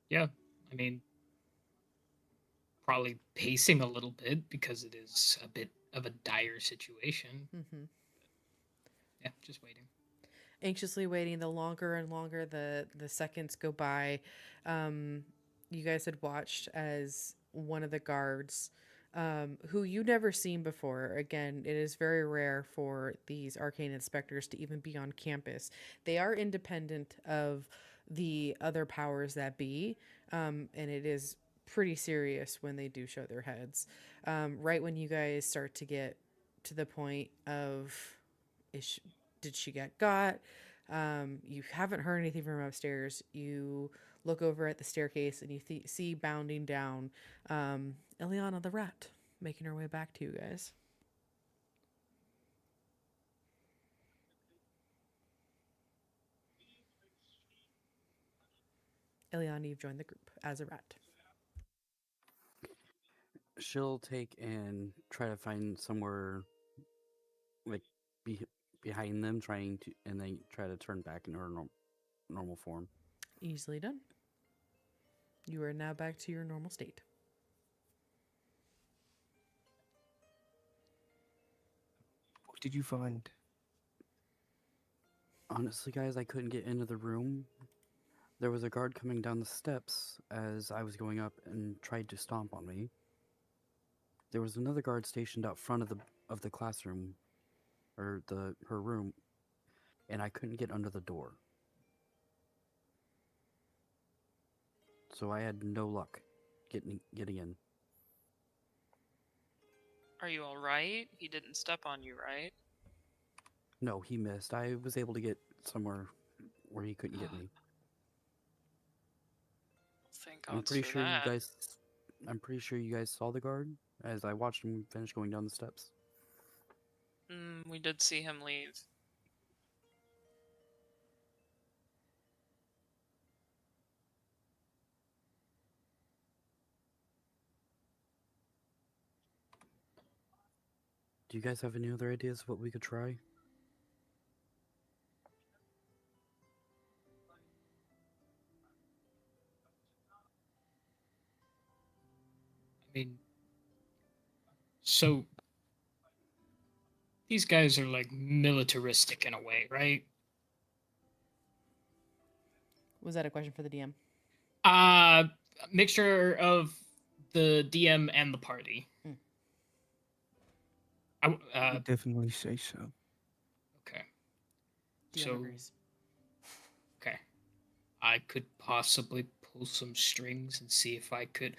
D: Yeah, I mean, probably pacing a little bit because it is a bit of a dire situation.
A: Mm-hmm.
D: Yeah, just waiting.
A: Anxiously waiting. The longer and longer the seconds go by, you guys had watched as one of the guards, who you never seen before. Again, it is very rare for these arcane inspectors to even be on campus. They are independent of the other powers that be, and it is pretty serious when they do show their heads. Right when you guys start to get to the point of, did she get got? You haven't heard anything from upstairs. You look over at the staircase and you see bounding down Eliana the rat, making her way back to you guys. Eliana, you've joined the group as a rat.
B: She'll take and try to find somewhere like behind them, trying to, and then try to turn back into her normal form.
A: Easily done. You are now back to your normal state.
E: What did you find?
B: Honestly, guys, I couldn't get into the room. There was a guard coming down the steps as I was going up and tried to stomp on me. There was another guard stationed out front of the classroom, or her room, and I couldn't get under the door. So I had no luck getting in.
C: Are you alright? He didn't step on you, right?
B: No, he missed. I was able to get somewhere where he couldn't get me.
C: Thank God for that.
B: I'm pretty sure you guys saw the guard as I watched him finish going down the steps.
C: We did see him leave.
B: Do you guys have any other ideas of what we could try?
D: I mean, so these guys are like militaristic in a way, right?
A: Was that a question for the DM?
D: Mixture of the DM and the party.
E: I would definitely say so.
D: Okay.
A: DM
D: So,
A: agrees.
D: okay. I could possibly pull some strings and see if I could.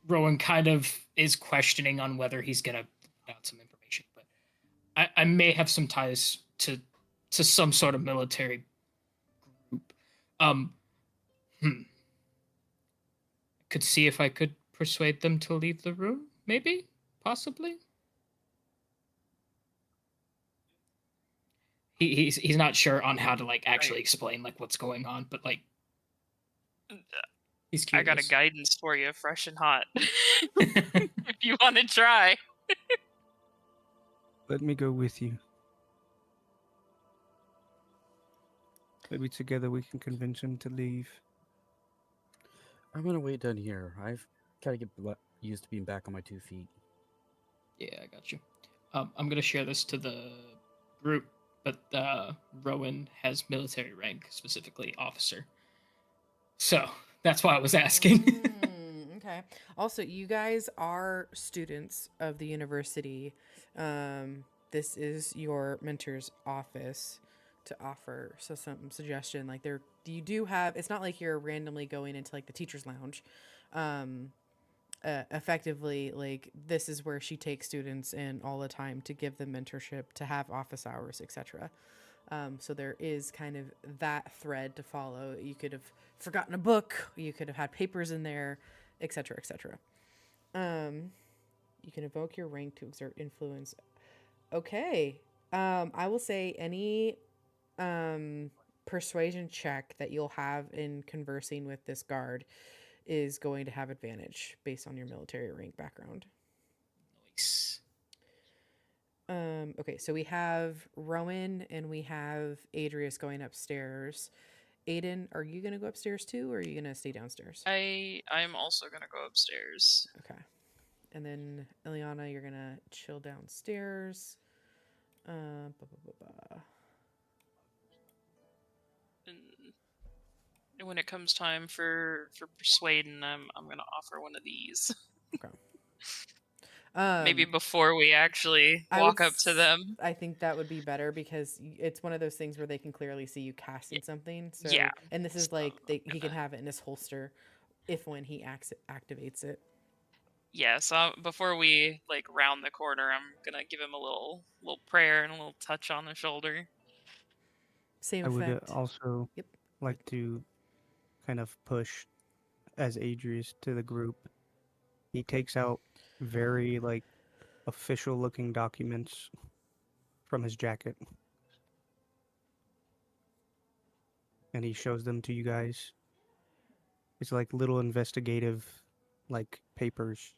D: Rowan kind of is questioning on whether he's gonna put out some information, but I may have some ties to to some sort of military group. Um, Could see if I could persuade them to leave the room, maybe? Possibly? He's not sure on how to like actually explain like what's going on, but like he's
C: I
D: curious.
C: got a guidance for you, fresh and hot. If you want to try.
E: Let me go with you. Maybe together we can convince him to leave.
B: I'm gonna wait down here. I've gotta get used to being back on my 2 feet.
D: Yeah, I got you. I'm gonna share this to the group, but Rowan has military rank, specifically officer. So that's why I was asking.
A: Okay. Also, you guys are students of the university. This is your mentor's office to offer some suggestion. Like you do have. It's not like you're randomly going into like the teacher's lounge. Effectively, like this is where she takes students in all the time to give them mentorship, to have office hours, etc. So there is kind of that thread to follow. You could have forgotten a book, you could have had papers in there, etc., etc. You can evoke your rank to exert influence. Okay. I will say any persuasion check that you'll have in conversing with this guard is going to have advantage based on your military rank background.
D: Nice.
A: Okay, so we have Rowan and we have Adrius going upstairs. Aiden, are you gonna go upstairs too, or are you gonna stay downstairs?
C: I'm also gonna go upstairs.
A: Okay. And then Ileana, you're gonna chill downstairs. Ba, ba, ba, ba.
C: And when it comes time for persuading, I'm gonna offer one of these.
A: Okay.
C: Maybe before we actually walk up to them.
A: I think that would be better because it's one of those things where they can clearly see you casting something. So,
C: Yeah.
A: and this is
C: So
A: like he can have it in his holster if when he activates it.
C: Yeah, so before we like round the corner, I'm gonna give him a little prayer and a little touch on the shoulder.
A: Same
E: I would
A: effect.
E: also
A: Yep.
E: like to kind of push as Adrius to the group. He takes out very like official looking documents from his jacket. And he shows them to you guys. It's like little investigative like papers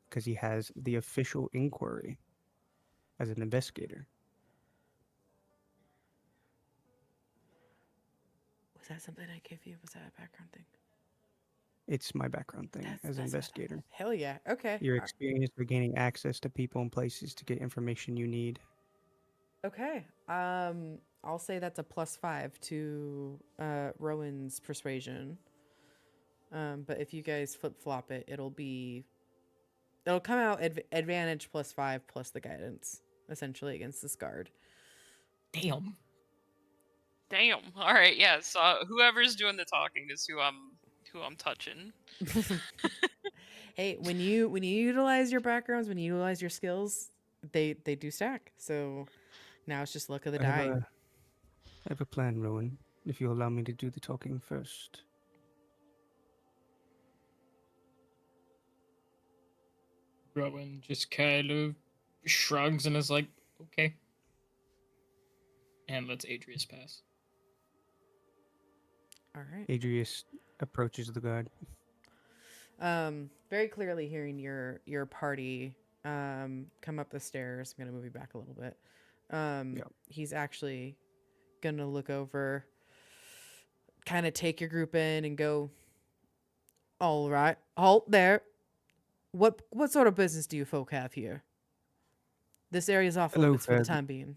E: because he has the official inquiry as an investigator.
A: Was that something I gave you? Was that a background thing?
E: It's my background thing as an investigator.
A: Hell yeah. Okay.
E: Your experience for gaining access to people and places to get information you need.
A: Okay. I'll say that's a +5 to Rowan's persuasion. But if you guys flip-flop it, it'll come out advantage +5 plus the guidance, essentially, against this guard.
D: Damn.
C: All right, yeah. So whoever's doing the talking is who I'm touching.
A: Hey, when you utilize your backgrounds, when you utilize your skills, they do stack. So now it's just luck of the die.
E: I have a plan, Rowan, if you allow me to do the talking first.
D: Rowan just kind of shrugs and is like, okay. And lets Adrius pass.
A: All right.
E: Adrius approaches the guard.
A: Very clearly hearing your party come up the stairs. I'm gonna move you back a little bit.
E: Yep.
A: He's actually gonna look over, kind of take your group in and go, all right, halt there. What sort of business do you folk have here? This area's off limits for the time being.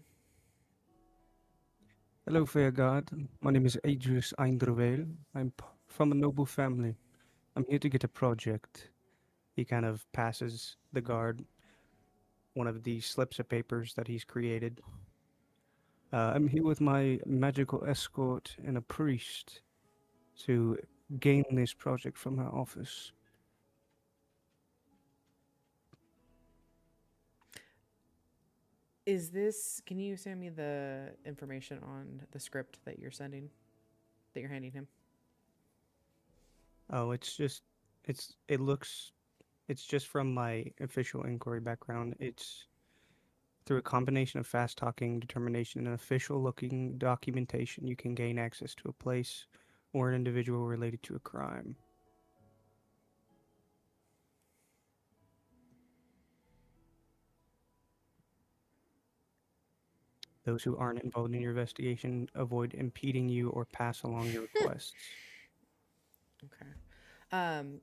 E: Hello, fair guard. My name is Adrius Eindrevale. I'm from a noble family. I'm here to get a project. He kind of passes the guard one of these slips of papers that he's created. I'm here with my magical escort and a priest to gain this project from her office.
A: Is this? Can you send me the information on the script that you're sending, that you're handing him?
E: Oh, it's just it's just from my official inquiry background. It's through a combination of fast talking, determination, and official looking documentation, you can gain access to a place or an individual related to a crime. Those who aren't involved in your investigation avoid impeding you or pass along your requests.
A: Okay. Um,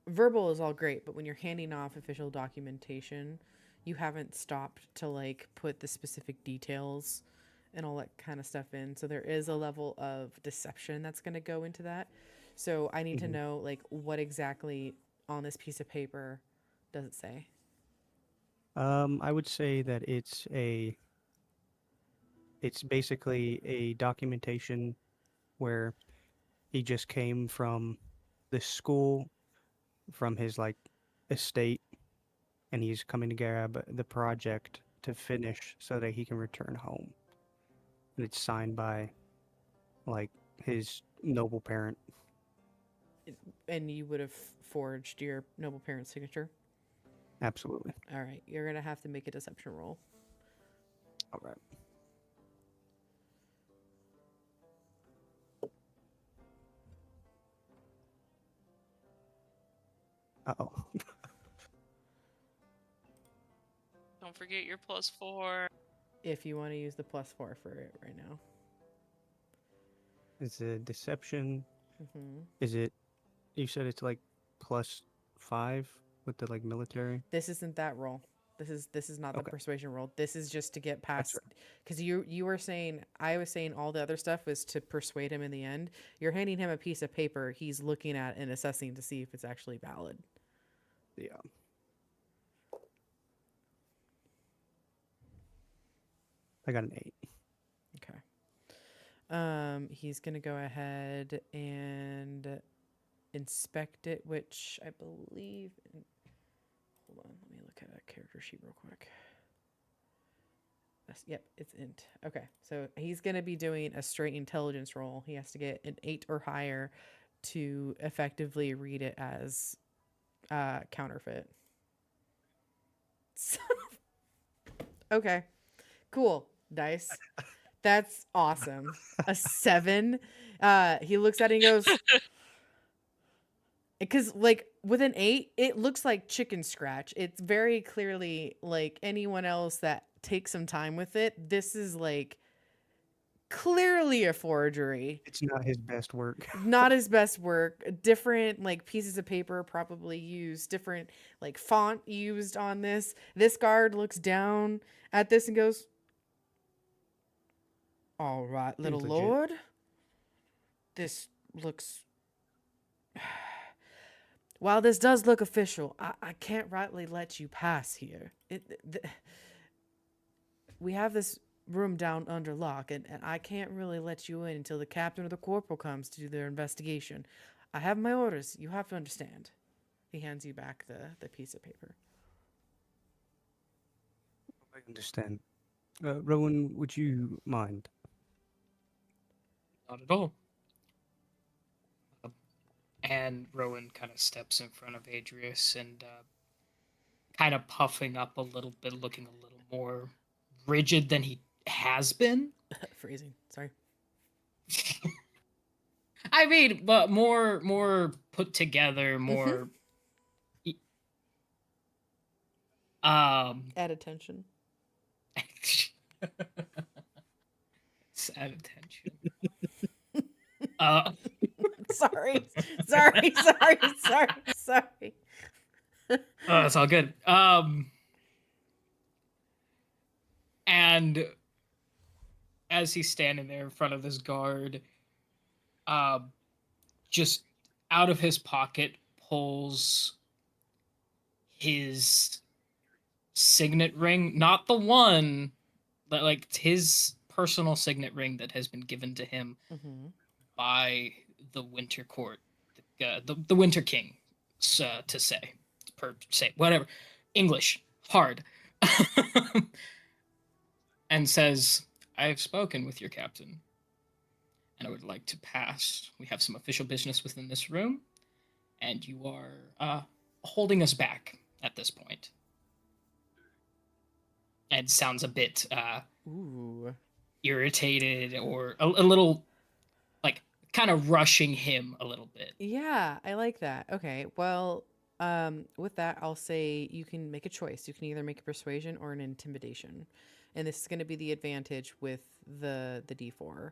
A: verbal is all great, but when you're handing off official documentation, you haven't stopped to like put the specific details and all that kind of stuff in. So there is a level of deception that's going to go into that. So I need to know like what exactly on this piece of paper does it say?
E: I would say that it's basically a documentation where he just came from the school, from his like estate, and he's coming to grab the project to finish so that he can return home. And it's signed by like his noble parent.
A: And you would have forged your noble parent's signature?
E: Absolutely.
A: All right. You're going to have to make a deception roll.
E: All right. Uh-oh.
C: Don't forget your +4.
A: If you want to use the +4 for it right now.
E: It's a deception.
A: Mm-hmm.
E: Is it, you said it's like +5 with the like military?
A: This isn't that roll. This is not the
E: Okay.
A: persuasion roll. This is just to get past,
E: right.
A: because you were saying, I was saying all the other stuff was to persuade him in the end. You're handing him a piece of paper he's looking at and assessing to see if it's actually valid.
E: Yeah. I got an 8.
A: Okay. He's gonna go ahead and inspect it, which I believe. Hold on, let me look at a character sheet real quick. Yep, it's int. Okay, so he's gonna be doing a straight intelligence roll. He has to get an 8 or higher to effectively read it as counterfeit. Okay, cool. Dice. That's awesome. A 7. He looks at it and goes, because like with an 8, it looks like chicken scratch. It's very clearly like anyone else that takes some time with it. This is like clearly a forgery.
E: It's not his best work.
A: Not his best work. Different like pieces of paper probably used, different like font used on this. This guard looks down at this and goes, "All right, little
E: Seems legit.
A: lord. This looks While this does look official, I can't rightly let you pass here. We have this room down under lock, and I can't really let you in until the captain or the corporal comes to do their investigation. I have my orders. You have to understand." He hands you back the piece of paper.
E: I understand. Rowan, would you mind?
D: Not at all. And Rowan kind of steps in front of Adrius and kind of puffing up a little bit, looking a little more rigid than he has been.
A: Phrasing. Sorry.
D: I mean, but more put together, more.
A: Add attention.
D: It's add attention.
A: Sorry.
D: Oh, it's all good. And as he's standing there in front of this guard, just out of his pocket pulls his signet ring, not the one, but like his personal signet ring that has been given to him by the Winter Court, the Winter King, to say, whatever, English hard. and says, I have spoken with your captain, and I would like to pass. We have some official business within this room, and you are holding us back at this point. And sounds a bit
A: Ooh.
D: irritated or a little, like, kind of rushing him a little bit.
A: Yeah, I like that. Okay, well, with that, I'll say you can make a choice. You can either make a persuasion or an intimidation, and this is going to be the advantage with the D4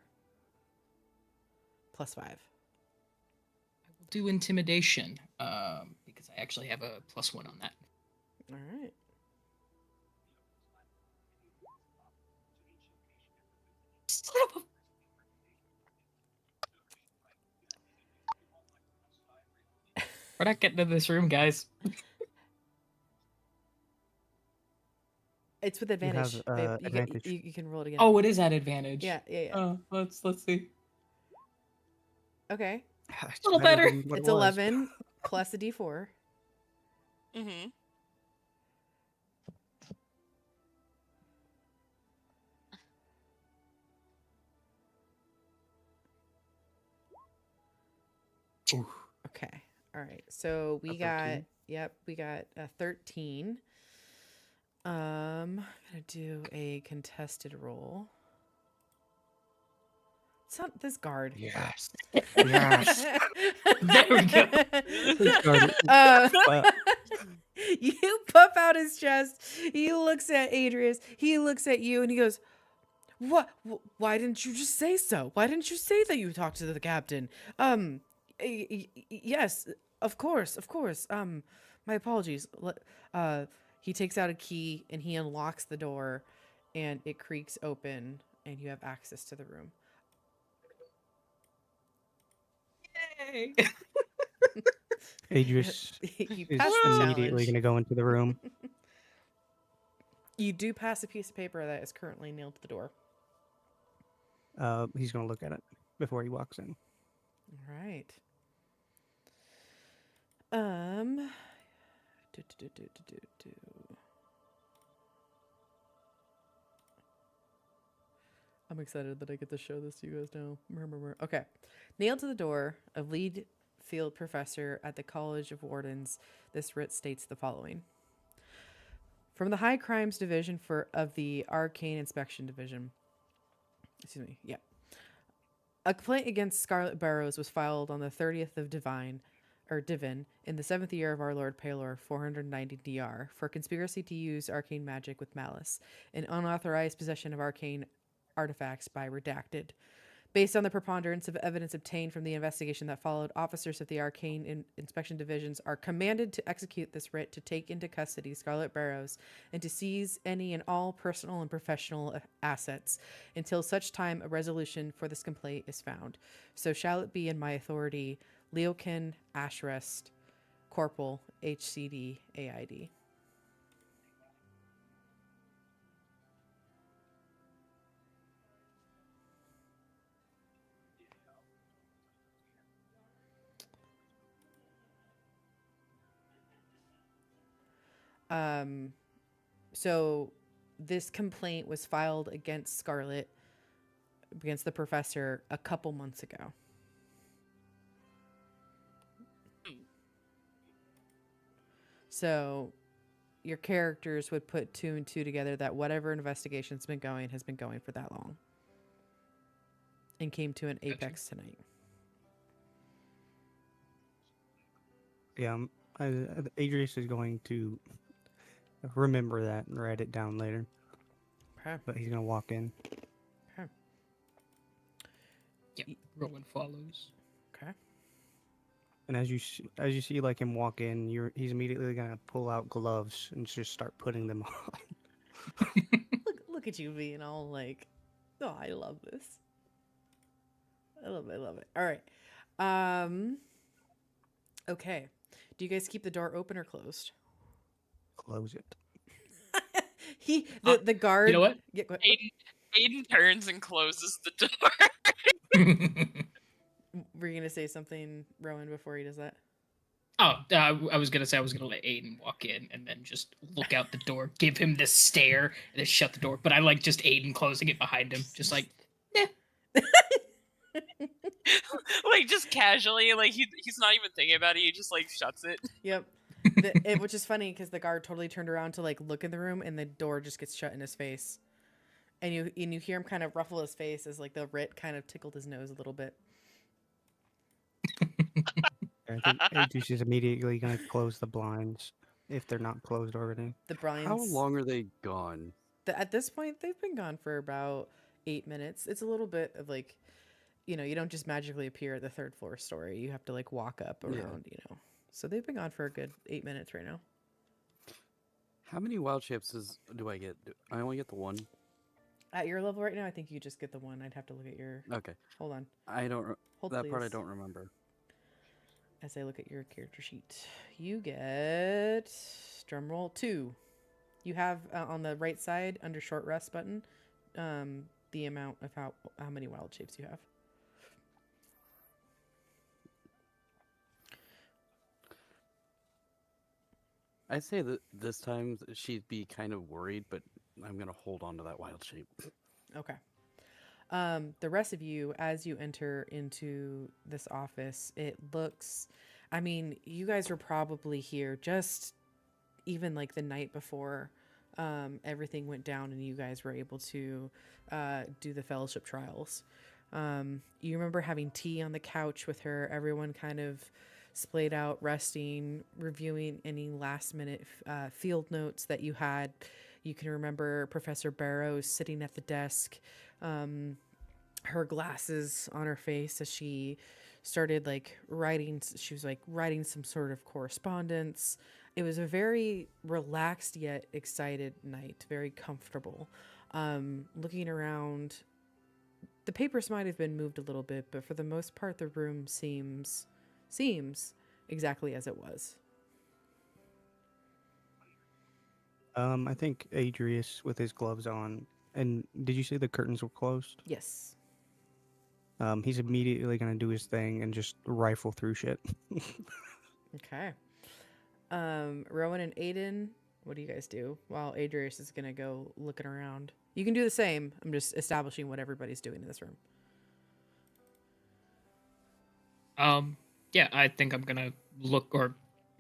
A: +5.
D: I will do intimidation because I actually have a +1 on that.
A: All right.
D: Son of a- We're not getting into this room, guys.
A: It's with
E: You
A: advantage.
E: have
A: babe.
E: advantage.
A: You can roll it again.
D: Oh, it is at advantage.
A: Yeah.
D: Let's see.
A: Okay.
E: It's
D: Little better.
E: than what it
A: It's
E: was.
A: 11 plus a D4.
C: Mm-hmm.
A: Okay. All right. So we
E: A
A: got
E: 13?
A: we got a 13. I'm gonna do a contested roll. It's not this guard.
E: Yes. Yes.
D: There we go.
E: This guard- Well,
A: You puff out his chest. He looks at Adrius. He looks at you, and he goes, "What? Why didn't you just say so? Why didn't you say that you talked to the captain?" Yes, of course, of course. My apologies. He takes out a key and he unlocks the door, and it creaks open, and you have access to the room.
D: Yay!
E: Idris
A: You
E: is
A: pass the
E: immediately
A: challenge.
E: going to go into the room.
A: You do pass a piece of paper that is currently nailed to the door.
E: He's going to look at it before he walks in.
A: All right. Do. I'm excited that I get to show this to you guys now. Okay. Nailed to the door of lead field professor at the College of Wardens, this writ states the following. From the High Crimes Division of the Arcane Inspection Division. Excuse me. Yeah. A complaint against Scarlet Barrows was filed on the 30th of Divin in the 7th year of our Lord Palor 490 DR for conspiracy to use arcane magic with malice and unauthorized possession of arcane artifacts by redacted. Based on the preponderance of evidence obtained from the investigation that followed, officers of the Arcane Inspection Divisions are commanded to execute this writ to take into custody Scarlet Barrows and to seize any and all personal and professional assets until such time a resolution for this complaint is found. So shall it be in my authority, Leokin Ashrest, Corporal HCD AID. So this complaint was filed against Scarlet, against the professor, a couple months ago. So your characters would put 2 and 2 together that whatever investigation's been going has been going for that long. And came to an apex tonight.
E: Yeah, Idris is going to remember that and write it down later.
A: Okay.
E: But he's going to walk in.
A: Okay.
D: Yep. Rowan follows.
A: Okay.
E: And as you see like him walk in, he's immediately going to pull out gloves and just start putting them on.
A: Look at you being all like, oh, I love this. I love it. All right. Okay. Do you guys keep the door open or closed?
E: Close it.
A: The guard.
D: You know what?
A: Yeah, go ahead.
C: Aiden turns and closes the door.
A: Were you gonna say something, Rowan, before he does that?
D: Oh, I was gonna say I was gonna let Aiden walk in and then just look out the door, give him this stare, and then shut the door. But I like just Aiden closing it behind him, just like, eh.
C: Like just casually, like he's not even thinking about it. He just like shuts it.
A: Yep. Which is funny because the guard totally turned around to like look in the room, and the door just gets shut in his face. And you hear him kind of ruffle his face as like the writ kind of tickled his nose a little bit.
E: I think Aegis is immediately going to close the blinds if they're not closed already.
A: The blinds.
B: How long are they gone?
A: At this point, they've been gone for about 8 minutes. It's a little bit of like, you don't just magically appear at the third floor story. You have to like walk up around, So they've been gone for a good 8 minutes right now.
B: How many wild shapes do I get? I only get the one.
A: At your level right now, I think you just get the one. I'd have to look at your.
B: Okay.
A: Hold on.
B: I don't.
A: Hold,
B: that
A: please.
B: part I don't remember.
A: As I look at your character sheet, you get drumroll 2. You have on the right side under short rest button, the amount of how many wild shapes you have.
B: I say that this time she'd be kind of worried, but I'm gonna hold on to that wild shape.
A: Okay. The rest of you, as you enter into this office, it looks, I mean, you guys were probably here just even like the night before everything went down and you guys were able to do the fellowship trials. You remember having tea on the couch with her, everyone kind of splayed out, resting, reviewing any last minute field notes that you had. You can remember Professor Barrows sitting at the desk, her glasses on her face as she started like writing. She was like writing some sort of correspondence. It was a very relaxed yet excited night, very comfortable. Looking around, the papers might have been moved a little bit, but for the most part, the room seems exactly as it was.
E: I think Adrius with his gloves on, and did you say the curtains were closed?
A: Yes.
E: He's immediately going to do his thing and just rifle through shit.
A: Okay. Rowan and Aiden, what do you guys do? While Adrius is going to go looking around. You can do the same. I'm just establishing what everybody's doing in this room.
D: Yeah, I think I'm gonna look, or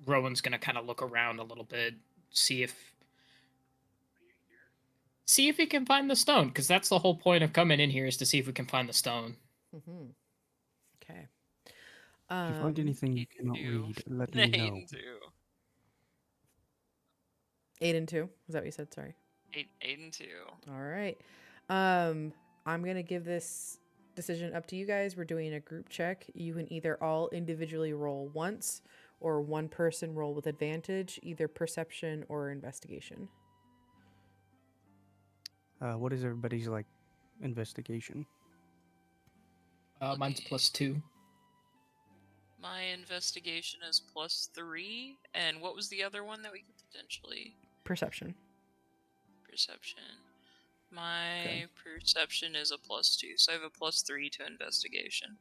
D: Rowan's gonna kind of look around a little bit, see if he can find the stone, because that's the whole point of coming in here, is to see if we can find the stone.
A: Mm-hmm. Okay.
E: If you find anything you cannot read, let me know.
C: Aiden too.
A: Aiden too? Is that what you said? Sorry.
C: Aiden too.
A: All right. I'm going to give this decision up to you guys. We're doing a group check. You can either all individually roll once or one person roll with advantage, either perception or investigation.
E: What is everybody's like investigation?
D: Mine's +2.
C: My investigation is +3, and what was the other one that we could potentially?
A: Perception.
C: Perception. My
E: Okay.
C: perception is a +2, so I have a +3 to investigation.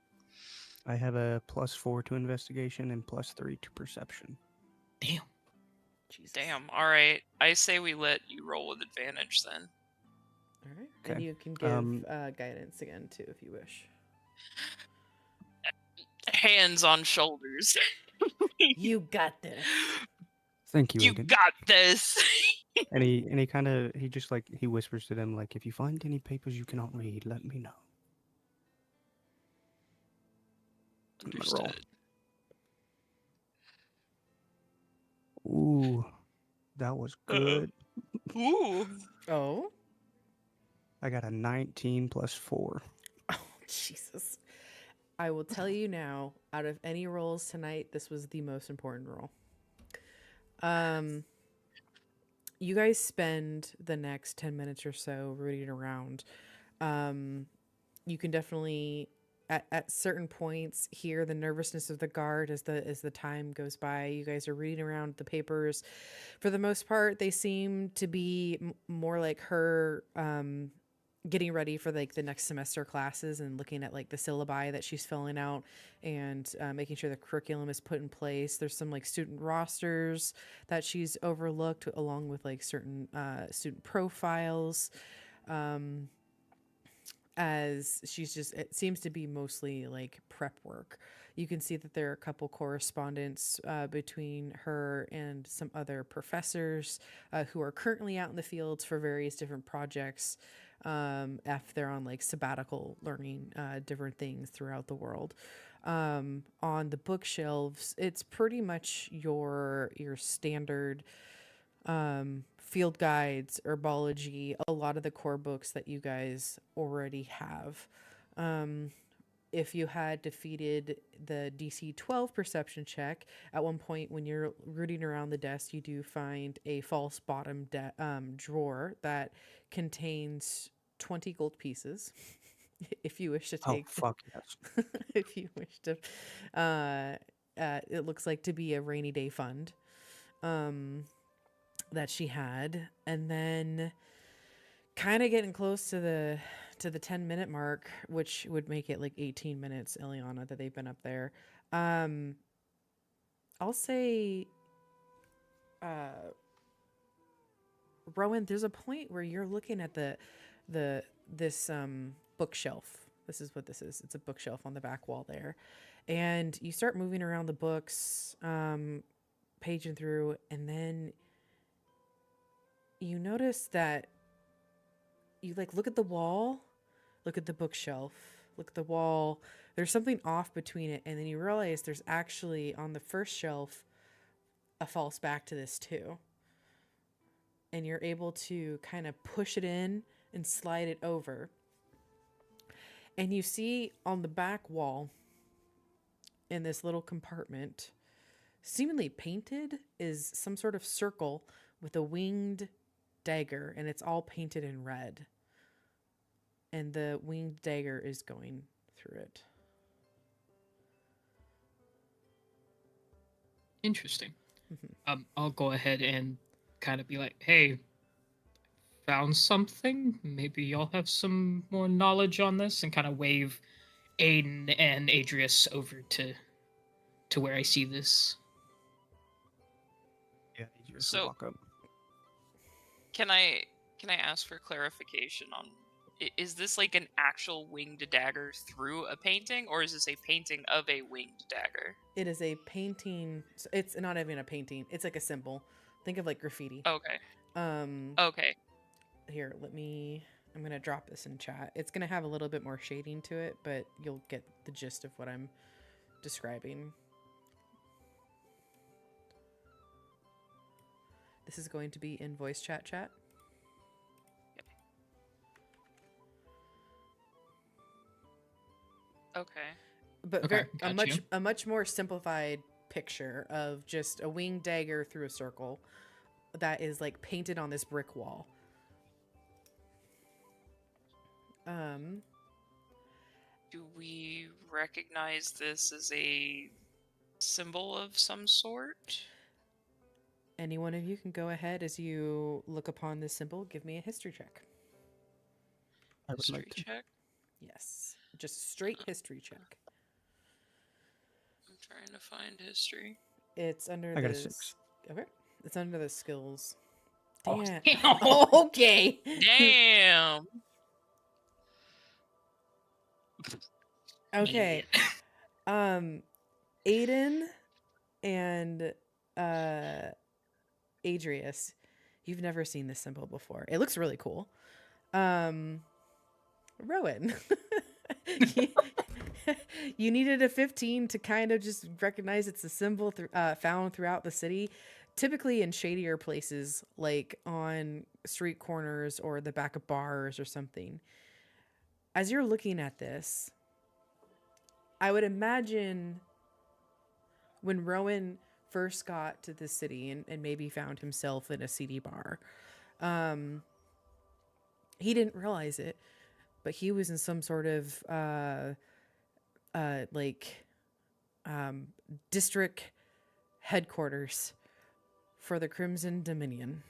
E: I have a +4 to investigation and +3 to perception.
D: Damn.
A: Jesus.
C: Damn. All right. I say we let you roll with advantage then.
A: All right. And
E: Okay.
A: you can give guidance again too if you wish.
C: Hands on shoulders.
A: You got this.
E: Thank you,
C: You
E: Aiden.
C: got this.
E: And he kind of he whispers to them like, if you find any papers you cannot read, let me know. I'm gonna roll.
C: Understood.
E: Ooh, that was good.
C: Ooh.
A: Oh.
E: I got a 19 + 4.
A: Oh, Jesus. I will tell you now, out of any rolls tonight, this was the most important roll. You guys spend the next 10 minutes or so rooting around. You can definitely at certain points hear the nervousness of the guard as the time goes by. You guys are reading around the papers. For the most part, they seem to be more like her getting ready for like the next semester classes and looking at like the syllabi that she's filling out and making sure the curriculum is put in place. There's some like student rosters that she's overlooked along with like certain student profiles. As she's just, it seems to be mostly like prep work. You can see that there are a couple correspondence between her and some other professors who are currently out in the fields for various different projects. If they're on like sabbatical learning different things throughout the world. On the bookshelves, it's pretty much your standard field guides, herbology, a lot of the core books that you guys already have. If you had defeated the DC 12 perception check, at one point when you're rooting around the desk, you do find a false bottom drawer that contains 20 gold pieces. If you wish to
E: Oh
A: take,
E: fuck yes.
A: if you wish to, it looks like to be a rainy day fund. That she had, and then kind of getting close to the 10-minute mark, which would make it like 18 minutes, Ileana, that they've been up there. I'll say Rowan, there's a point where you're looking at this bookshelf. This is what this is. It's a bookshelf on the back wall there. And you start moving around the books, paging through, and then you notice that you like look at the wall, look at the bookshelf, look at the wall. There's something off between it, and then you realize there's actually on the first shelf a false back to this too. And you're able to kind of push it in and slide it over. And you see on the back wall in this little compartment, seemingly painted, is some sort of circle with a winged dagger, and it's all painted in red. And the winged dagger is going through it.
D: Interesting. I'll go ahead and kind of be like, hey, found something? Maybe y'all have some more knowledge on this, and kind of wave Aiden and Adrius over to where I see this.
E: Yeah, you just
C: So-
E: walk up.
C: Can I ask for clarification on, is this like an actual winged dagger through a painting, or is this a painting of a winged dagger?
A: It is a painting. It's not even a painting. It's like a symbol. Think of like graffiti.
C: Okay.
A: Um,
C: Okay.
A: Here, I'm going to drop this in chat. It's going to have a little bit more shading to it, but you'll get the gist of what I'm describing. This is going to be in voice chat.
C: Okay.
A: But
D: Okay,
A: a
D: got
A: much more simplified picture of just a winged dagger through a circle that is like painted on this brick wall.
C: Do we recognize this as a symbol of some sort?
A: Any one of you can go ahead as you look upon this symbol. Give me a history check.
E: I would
C: History
E: like to.
C: check?
A: Yes, just straight history check.
C: I'm trying to find history.
A: It's under
E: I got a
A: the
E: 6.
A: Okay, it's under the skills.
D: Oh,
A: Damn.
D: damn.
A: Okay.
C: Damn!
A: Okay. Aiden and Adrius, you've never seen this symbol before. It looks really cool. Rowan, you needed a 15 to kind of just recognize it's a symbol found throughout the city, typically in shadier places like on street corners or the back of bars or something. As you're looking at this, I would imagine when Rowan first got to the city and maybe found himself in a seedy bar, he didn't realize it, but he was in some sort of district headquarters for the Crimson Dominion.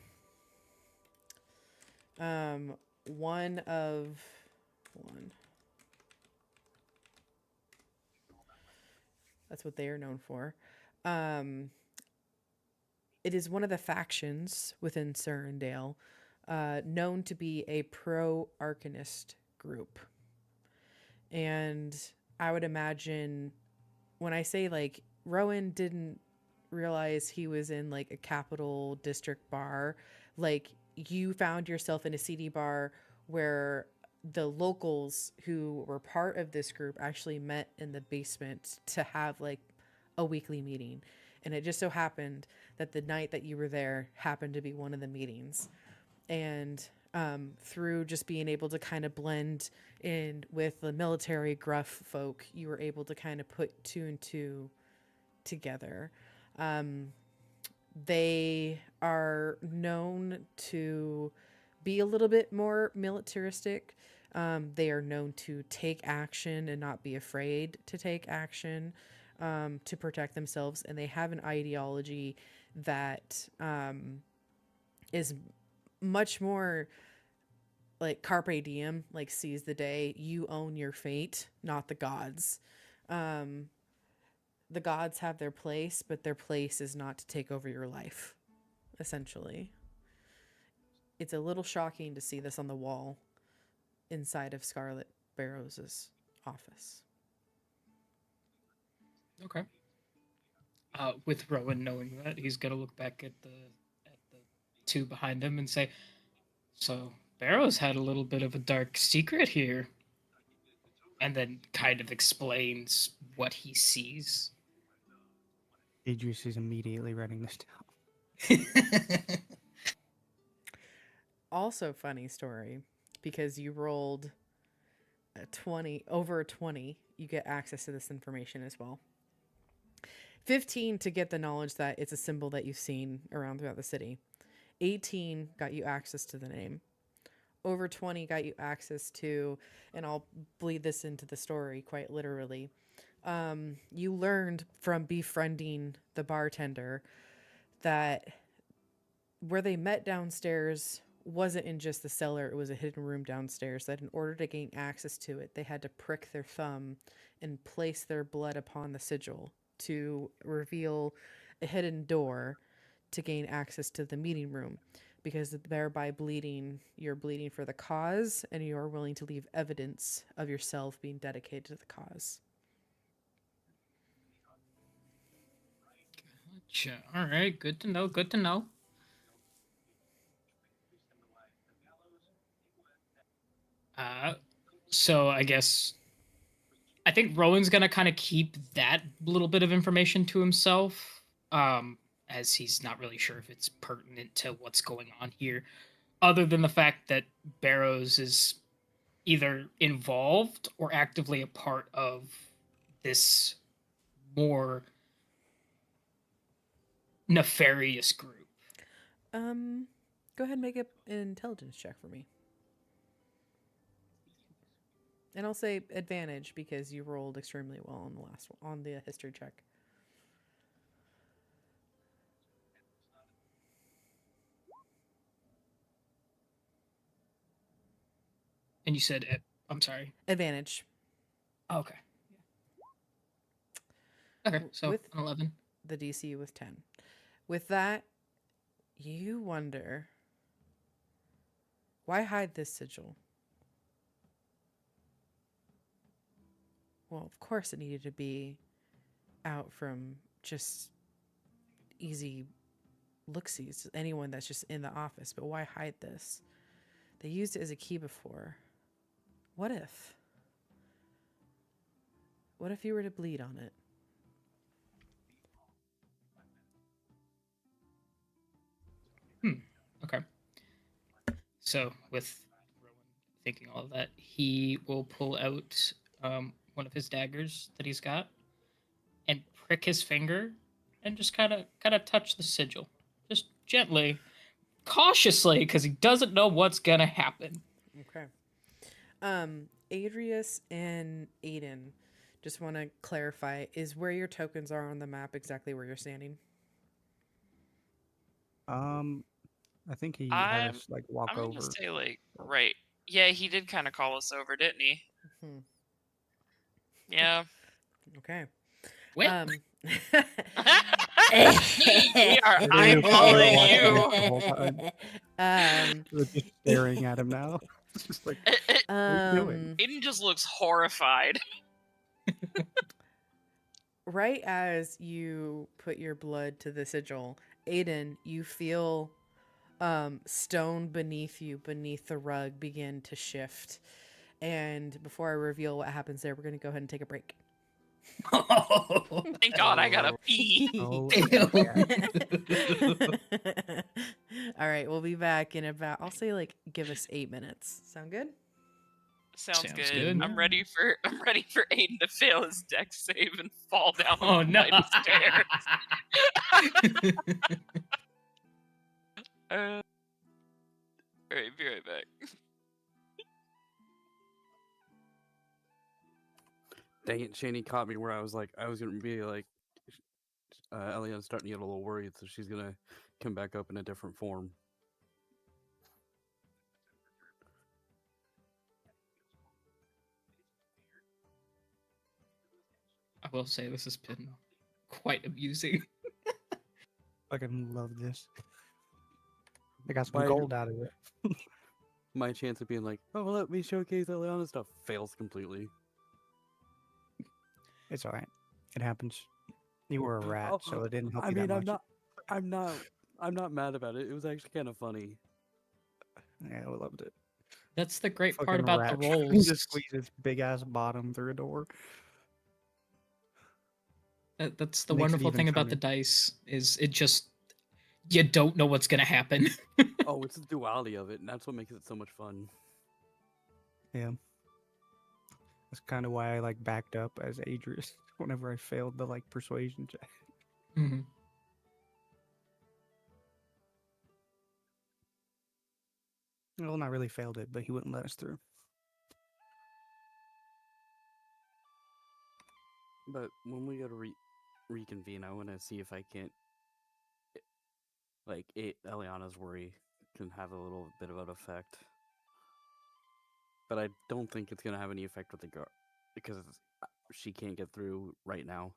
A: one of one. That's what they are known for. Um, it is one of the factions within Surrendale, known to be a pro-Arcanist group. And I would imagine when I say like Rowan didn't realize he was in like a capital district bar, like you found yourself in a seedy bar where the locals who were part of this group actually met in the basement to have like a weekly meeting. And it just so happened that the night that you were there happened to be one of the meetings. And through just being able to kind of blend in with the military gruff folk, you were able to kind of put two and two together. They are known to be a little bit more militaristic. They are known to take action and not be afraid to take action to protect themselves. And they have an ideology that is much more like carpe diem, like seize the day. You own your fate, not the gods. The gods have their place, but their place is not to take over your life, essentially. It's a little shocking to see this on the wall inside of Scarlet Barrows' office.
D: Okay. With Rowan knowing that, he's gonna look back at the two behind him and say, "So Barrows had a little bit of a dark secret here," and then kind of explains what he sees.
E: Idris is immediately writing this down.
A: Also, funny story, because you rolled a 20, over a 20, you get access to this information as well. 15 to get the knowledge that it's a symbol that you've seen around throughout the city. 18 got you access to the name. Over 20 got you access to, and I'll bleed this into the story quite literally. You learned from befriending the bartender that where they met downstairs wasn't in just the cellar, it was a hidden room downstairs, that in order to gain access to it, they had to prick their thumb and place their blood upon the sigil to reveal a hidden door to gain access to the meeting room, because thereby bleeding, you're bleeding for the cause and you are willing to leave evidence of yourself being dedicated to the cause.
D: Gotcha. All right. Good to know. Good to know. So I guess I think Rowan's gonna kind of keep that little bit of information to himself, as he's not really sure if it's pertinent to what's going on here, other than the fact that Barrows is either involved or actively a part of this more nefarious group.
A: Go ahead and make an intelligence check for me. And I'll say advantage because you rolled extremely well on the last one, on the history check.
D: And you said, I'm sorry.
A: Advantage.
D: Okay. Okay, so
A: With
D: an 11.
A: the DC was 10. With that, you wonder, why hide this sigil? Well, of course it needed to be out from just easy look-sees, anyone that's just in the office, but why hide this? They used it as a key before. What if? What if you were to bleed on it?
D: Okay. So, with Rowan thinking all of that, he will pull out one of his daggers that he's got and prick his finger and just kind of touch the sigil, just gently, cautiously, because he doesn't know what's gonna happen.
A: Okay. Adrius and Aiden, just want to clarify, is where your tokens are on the map exactly where you're standing?
E: I think he had
C: I'm
E: us like walk
C: I'm gonna
E: over.
C: say like right Yeah, he did kind of call us over, didn't he?
A: Hmm.
C: Yeah.
A: Okay.
D: Wait.
C: We are
E: They didn't even know
C: eyeballing
E: watching
C: you.
E: it the whole time. We're just staring at him now. It's just like, what are you doing?
C: Aiden just looks horrified.
A: Right as you put your blood to the sigil, Aiden, you feel stone beneath you, beneath the rug, begin to shift. And before I reveal what happens there, we're going to go ahead and take a break.
C: Thank God I gotta pee.
E: Oh,
D: Ew.
A: All right, we'll be back in about, I'll say like give us 8 minutes. Sound good?
C: Sounds
D: Sounds
C: good.
D: good.
C: I'm ready for Aiden to fail his dex save and fall down
D: Oh
C: the
D: no.
C: flight of stairs. Alright, be right back.
B: Dang it, Shaney caught me where I was gonna be like, Eliana's starting to get a little worried, so she's gonna come back up in a different form.
D: I will say this has been quite amusing.
E: fucking love this. I got some
B: Why-
E: gold out of it.
B: My chance of being like, oh, let me showcase Eliana's stuff, fails completely.
E: It's alright. It happens. You were a rat,
B: Oh,
E: so it didn't help
B: I
E: you
B: mean,
E: that much.
B: I'm not mad about it. It was actually kind of funny.
E: Yeah, I loved it.
D: That's the great part
E: Fucking
D: about
E: rat
D: the
E: trying
D: rolls.
E: to squeeze its big ass bottom through a door.
D: That's the
E: Makes it
D: wonderful
E: even
D: thing about the
E: funnier.
D: dice is it just you don't know what's gonna happen.
B: Oh, it's the duality of it, and that's what makes it so much fun.
E: Yeah. That's kind of why I like backed up as Adrius whenever I failed the like persuasion check.
D: Mhm.
E: Well, not really failed it, but he wouldn't let us through.
B: But when we go to reconvene, I want to see if I can't, like, Eliana's worry can have a little bit of an effect. But I don't think it's gonna have any effect with the guard because she can't get through right now.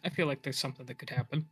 D: I feel like there's something that could happen.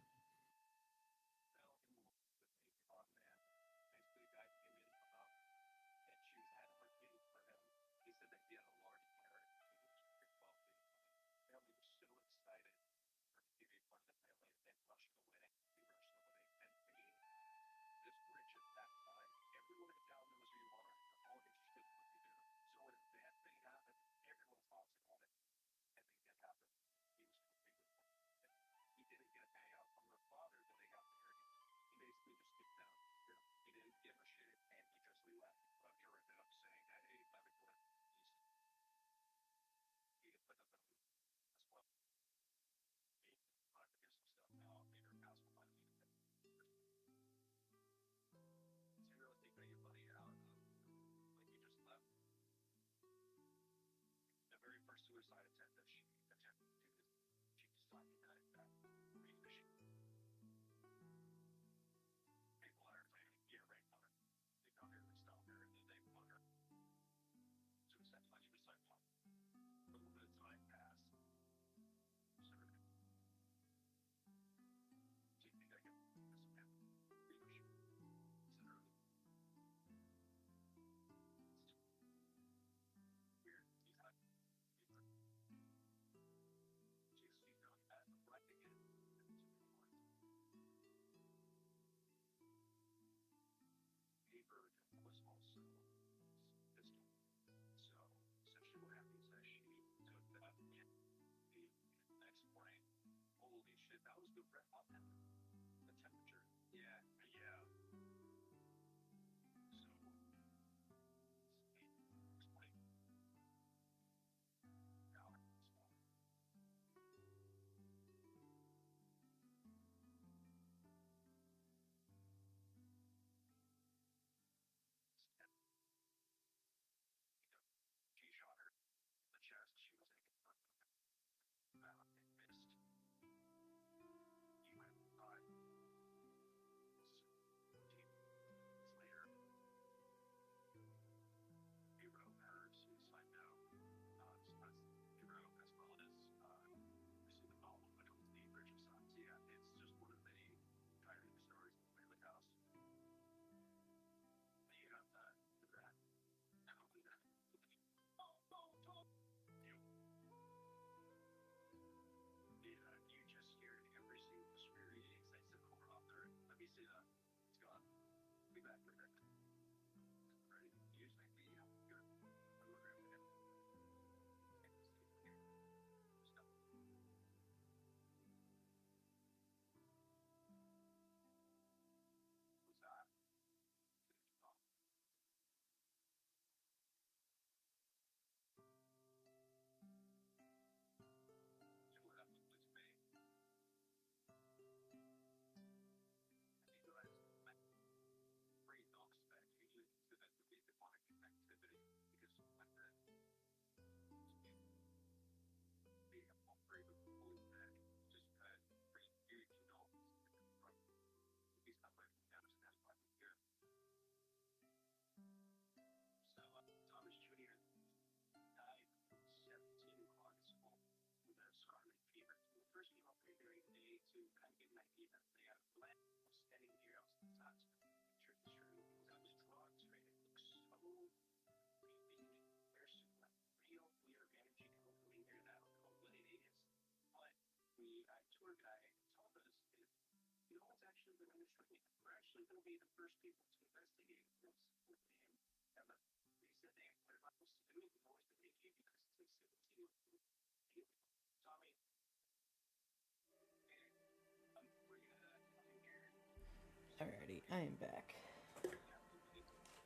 A: Alrighty, I am back.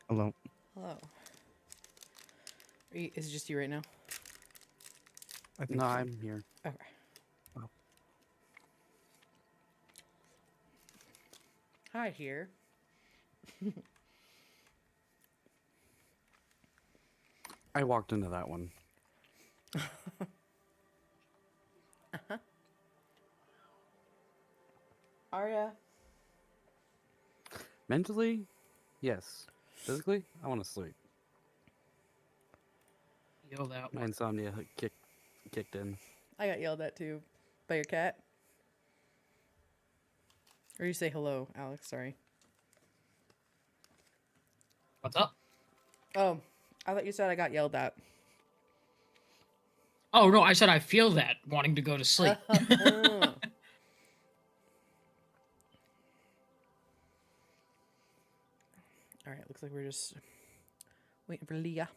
E: Hello.
A: Hello. Is it just you right now?
E: I think
B: No,
E: so.
B: I'm here.
A: Okay.
E: Oh.
A: Hi, here.
B: I walked into that one.
A: Arya.
B: Mentally, yes. Physically, I want to sleep.
D: Yell that
B: My
D: one.
B: insomnia kicked in.
A: I got yelled at too by your cat. Or you say hello, Alex. Sorry.
D: What's up?
A: Oh, I thought you said I got yelled at.
D: Oh no, I said I feel that wanting to go to sleep.
A: Oh. All right, looks like we're just waiting for Leah.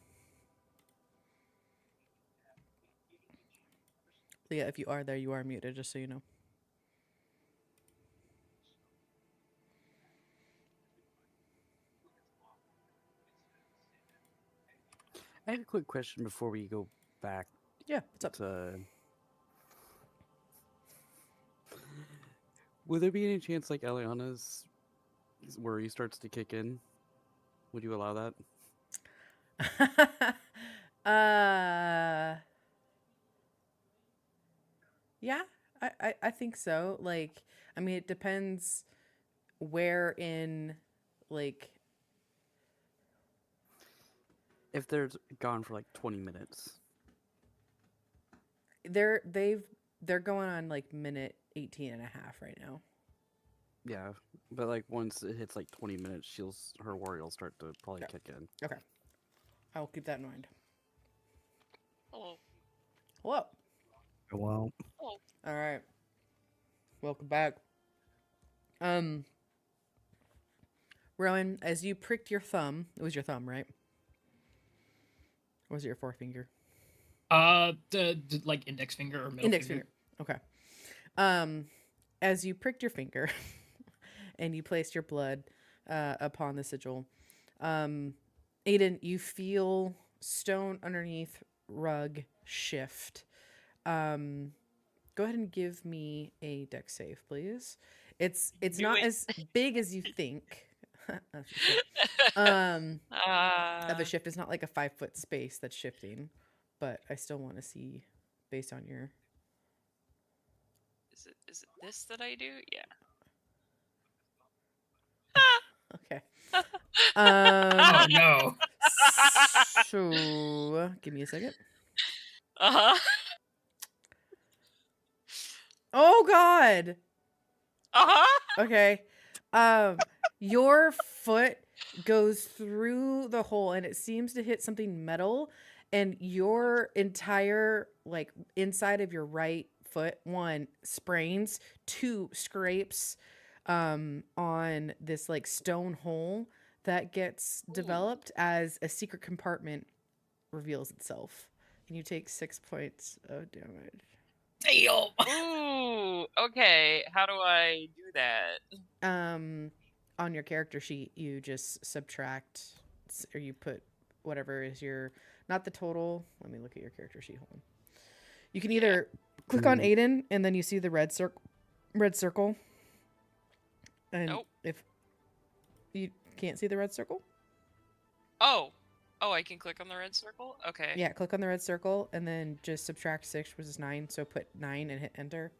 A: Leah, if you are there, you are muted, just so you know.
B: I have a quick question before we go back
A: Yeah, what's up?
B: to. Would there be any chance like Eliana's worry starts to kick in? Would you allow that?
A: Yeah, I think so. Like, I mean, it depends where in, like,
B: If they're gone for like 20 minutes.
A: they're going on like minute 18 and a half right now.
B: Yeah, but like once it hits like 20 minutes, her worry will start to probably kick in.
A: Okay, I will keep that in mind.
C: Hello.
A: Hello.
E: Well,
C: Hello.
A: All right. Welcome back. Rowan, as you pricked your thumb, it was your thumb, right? Or was it your forefinger?
D: The like index finger or middle
A: Index
D: finger.
A: finger. Okay. As you pricked your finger and you placed your blood upon the sigil, Aiden, you feel stone underneath rug shift. Go ahead and give me a dex save, please. It's
C: Do
A: not
C: it.
A: as big as you think. Of a shift. It's not like a 5-foot space that's shifting, but I still want to see based on your.
C: Is it this that I do? Yeah.
A: Okay.
D: Oh no.
A: So give me a second.
C: Uh-huh.
A: Oh God.
C: Uh-huh.
A: Okay. Your foot goes through the hole and it seems to hit something metal, and your entire like inside of your right foot, 1 sprains, 2 scrapes on this like stone hole that gets developed as a secret compartment reveals itself. And you take 6 points of damage.
D: Damn.
C: Ooh. Okay. How do I do that?
A: On your character sheet, you just subtract, or you put whatever is your, not the total. Let me look at your character sheet. Hold on. You can either click on Aiden and then you see the red circle. And
C: Nope.
A: if you can't see the red circle,
C: Oh. Oh, I can click on the red circle? Okay.
A: yeah, click on the red circle and then just subtract 6, which is 9. So put 9 and hit enter.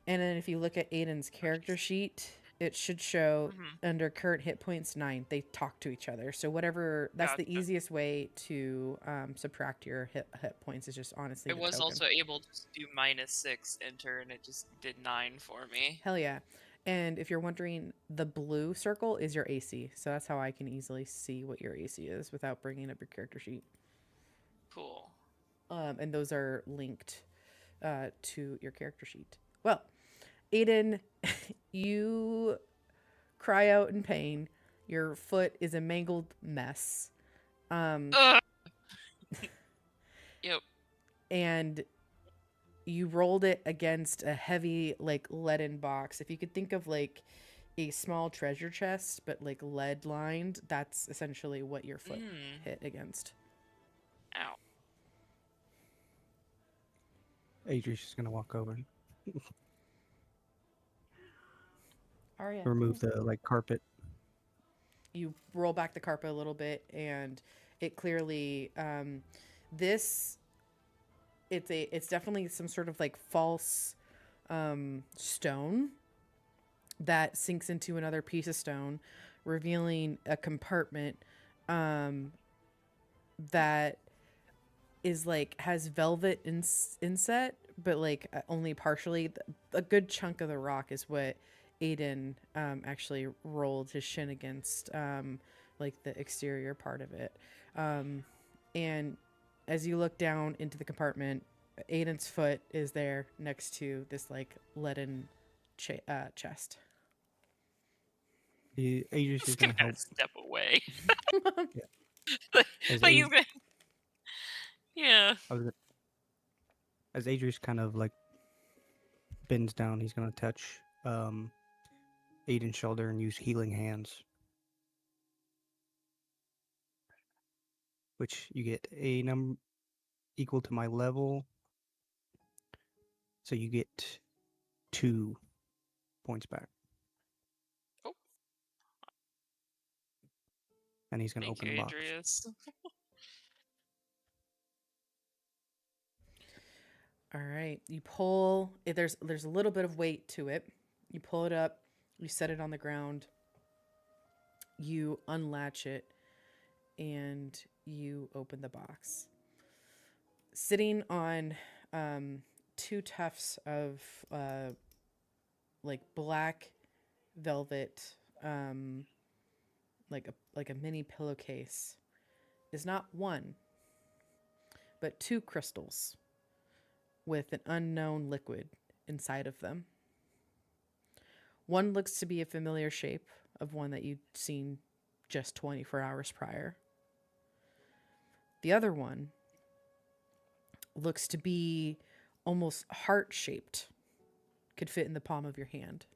A: And then if you look at Aiden's character sheet, it should show
C: Mhm.
A: under current hit points 9. They talk to each other. So whatever, that's the
C: Gotcha.
A: easiest way to subtract your hit points is just honestly
C: I
A: the
C: was
A: token.
C: also able to do -6 enter, and it just did 9 for me.
A: Hell yeah. And if you're wondering, the blue circle is your AC. So that's how I can easily see what your AC is without bringing up your character sheet.
C: Cool.
A: And those are linked to your character sheet. Well, Aiden, you cry out in pain. Your foot is a mangled mess.
C: Ugh! Yep.
A: And you rolled it against a heavy, like, leaden box. If you could think of, like, a small treasure chest, but, like, lead lined, that's essentially what your foot hit against.
C: Ow.
E: Adri's just gonna walk over,
A: Aria,
E: remove the like carpet.
A: you roll back the carpet a little bit, and it clearly it's definitely some sort of like false stone that sinks into another piece of stone, revealing a compartment that is like has velvet inset, but like only partially. A good chunk of the rock is what Aiden actually rolled his shin against, like the exterior part of it. And as you look down into the compartment, Aiden's foot is there next to this like leaden chest.
E: Adri's
C: Just
E: just
C: gonna
E: gonna
C: kind
E: help.
C: of step away.
E: Yeah.
C: like,
E: As
C: like he's
E: Ad-
C: gonna. Yeah.
E: as Adri's kind of like bends down, he's gonna touch Aiden's shoulder and use healing hands, which you get a number equal to my level. So you get 2 points back.
C: Oh.
E: And he's gonna
C: Thank
E: open
C: you,
E: the box.
C: Adrius.
A: All right, you pull. There's a little bit of weight to it. You pull it up. You set it on the ground. You unlatch it, and you open the box. Sitting on 2 tufts of like black velvet, like a mini pillowcase, is not one, but 2 crystals with an unknown liquid inside of them. One looks to be a familiar shape of one that you'd seen just 24 hours prior. The other one looks to be almost heart-shaped, could fit in the palm of your hand.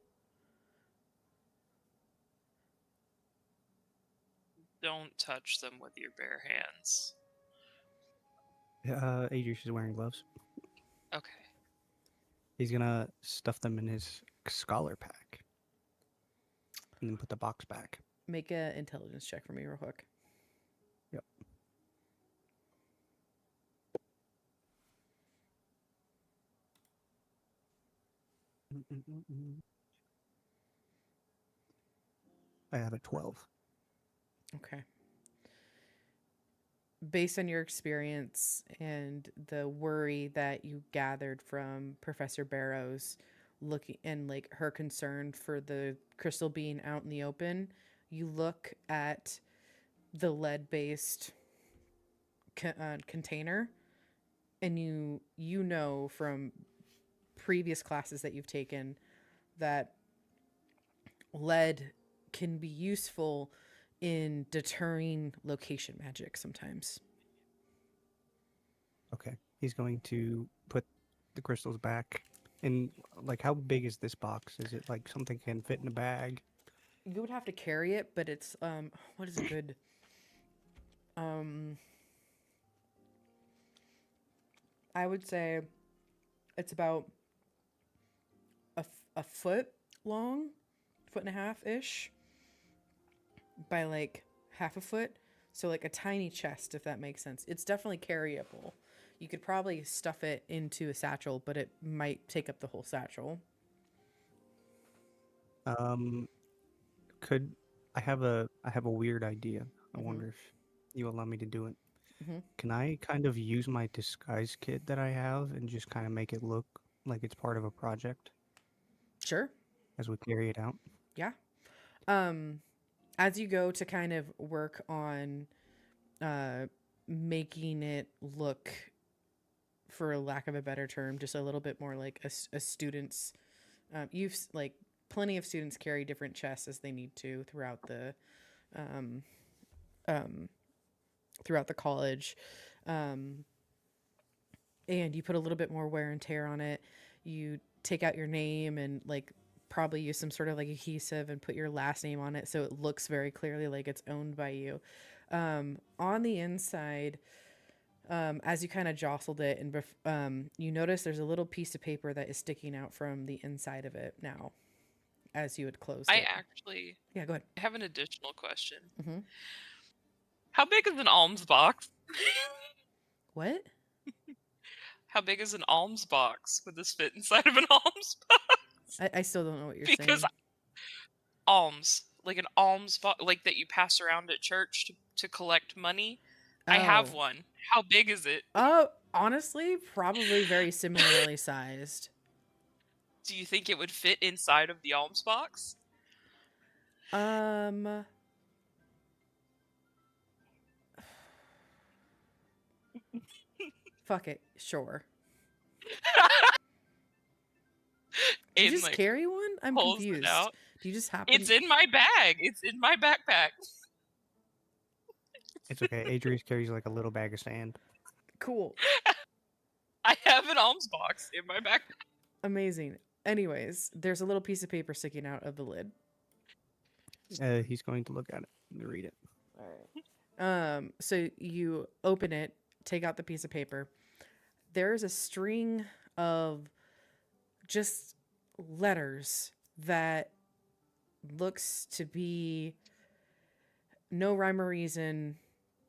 C: Don't touch them with your bare hands.
E: Adrius is wearing gloves.
C: Okay.
E: He's gonna stuff them in his scholar pack. And then put the box back.
A: Make an intelligence check for me real quick.
E: Yep. I have a 12.
A: Okay. Based on your experience and the worry that you gathered from Professor Barrows looking and like her concern for the crystal being out in the open, you look at the lead-based container, and you know from previous classes that you've taken that lead can be useful in deterring location magic sometimes.
E: Okay. He's going to put the crystals back. And like, how big is this box? Is it like something can fit in a bag?
A: You would have to carry it, but it's what is a good I would say it's about a foot long, 1.5 ish, by like half a foot. So like a tiny chest, if that makes sense. It's definitely carryable. You could probably stuff it into a satchel, but it might take up the whole satchel.
E: Um, could I have a weird idea? I
A: Mhm.
E: wonder if you allow me to do it.
A: Mhm.
E: Can I kind of use my disguise kit that I have and just kind of make it look like it's part of a project
A: Sure.
E: as we carry it out?
A: Yeah. Um, as you go to kind of work on uh, making it look, for lack of a better term, just a little bit more like a student's. Like plenty of students carry different chests as they need to um, um, throughout the college, um, and you put a little bit more wear and tear on it. You take out your name and like probably use some sort of like adhesive and put your last name on it so it looks very clearly like it's owned by you. On the inside, as you kind of jostled it and you notice there's a little piece of paper that is sticking out from the inside of it now as you had closed
C: I
A: it.
C: actually
A: Yeah, go ahead.
C: have an additional question.
A: Mm-hmm.
C: How big is an alms box?
A: What?
C: How big is an alms box? Would this fit inside of an alms box?
A: I still don't know what you're
C: Because
A: saying.
C: alms, like an alms box, like that you pass around at church to collect money. I have
A: Oh.
C: one. How big is it?
A: Honestly, probably very similarly sized.
C: Do you think it would fit inside of the alms box?
A: Um, fuck it. Sure. Do you
C: And
A: just
C: like
A: carry one? I'm
C: pulls it
A: confused.
C: out.
A: Do you just happen?
C: It's in my bag. It's in my backpack.
E: It's okay. Adrius carries like a little bag of sand.
A: Cool.
C: I have an alms box in my backpack.
A: Amazing. Anyways, there's a little piece of paper sticking out of the lid.
E: He's going to look at it and read it.
A: All right. So you open it, take out the piece of paper. There's a string of just letters that looks to be no rhyme or reason.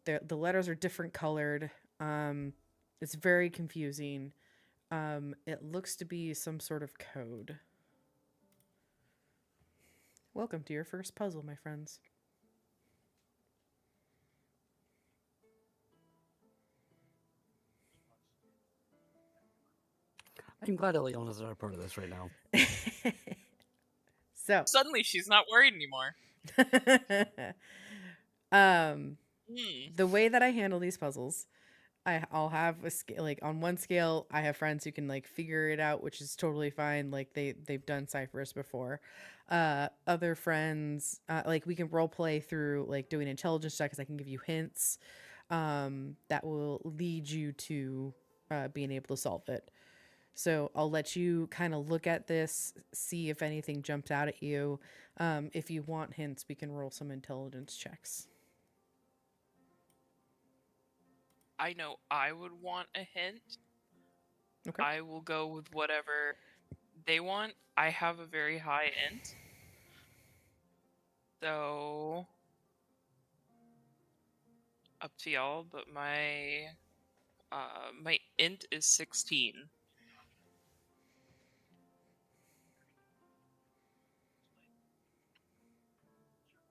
A: The letters are different colored. It's very confusing. It looks to be some sort of code. Welcome to your first puzzle, my friends.
B: I'm glad Eliana's not a part of this right now.
A: So,
C: Suddenly she's not worried anymore.
A: um,
C: Hmm.
A: the way that I handle these puzzles, I'll have a scale. Like on one scale, I have friends who can like figure it out, which is totally fine. Like they've done ciphers before. Other friends, like we can role play through like doing intelligence checks. I can give you hints that will lead you to being able to solve it. So I'll let you kind of look at this, see if anything jumps out at you. If you want hints, we can roll some intelligence checks.
C: I know I would want a hint.
A: Okay.
C: I will go with whatever they want. I have a very high int. So up to y'all, but my my int is 16.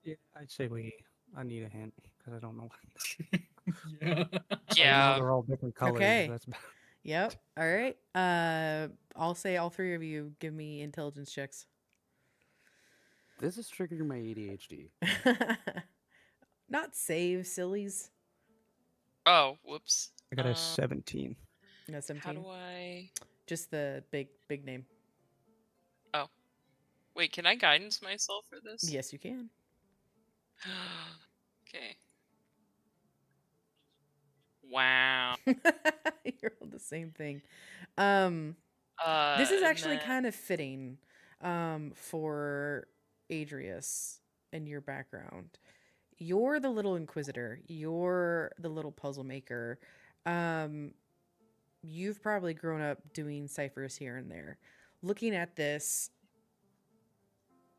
E: Yeah, I'd say I need a hint because I don't know.
D: Yeah.
E: Right now
C: Yeah.
E: they're all different colors.
A: Okay.
E: That's about...
A: Yep. All right. I'll say all three of you give me intelligence checks.
B: This is triggering my ADHD.
A: Not save, sillies.
C: Oh, whoops.
E: I got a 17.
A: No,
C: How
A: 17.
C: do I
A: Just the big name.
C: wait, can I guidance myself for this?
A: Yes, you can.
C: Okay. Wow.
A: You're all the same thing. This is
C: and
A: actually
C: then-
A: kind of fitting for Adrius and your background. You're the little inquisitor. You're the little puzzle maker. You've probably grown up doing ciphers here and there. Looking at this,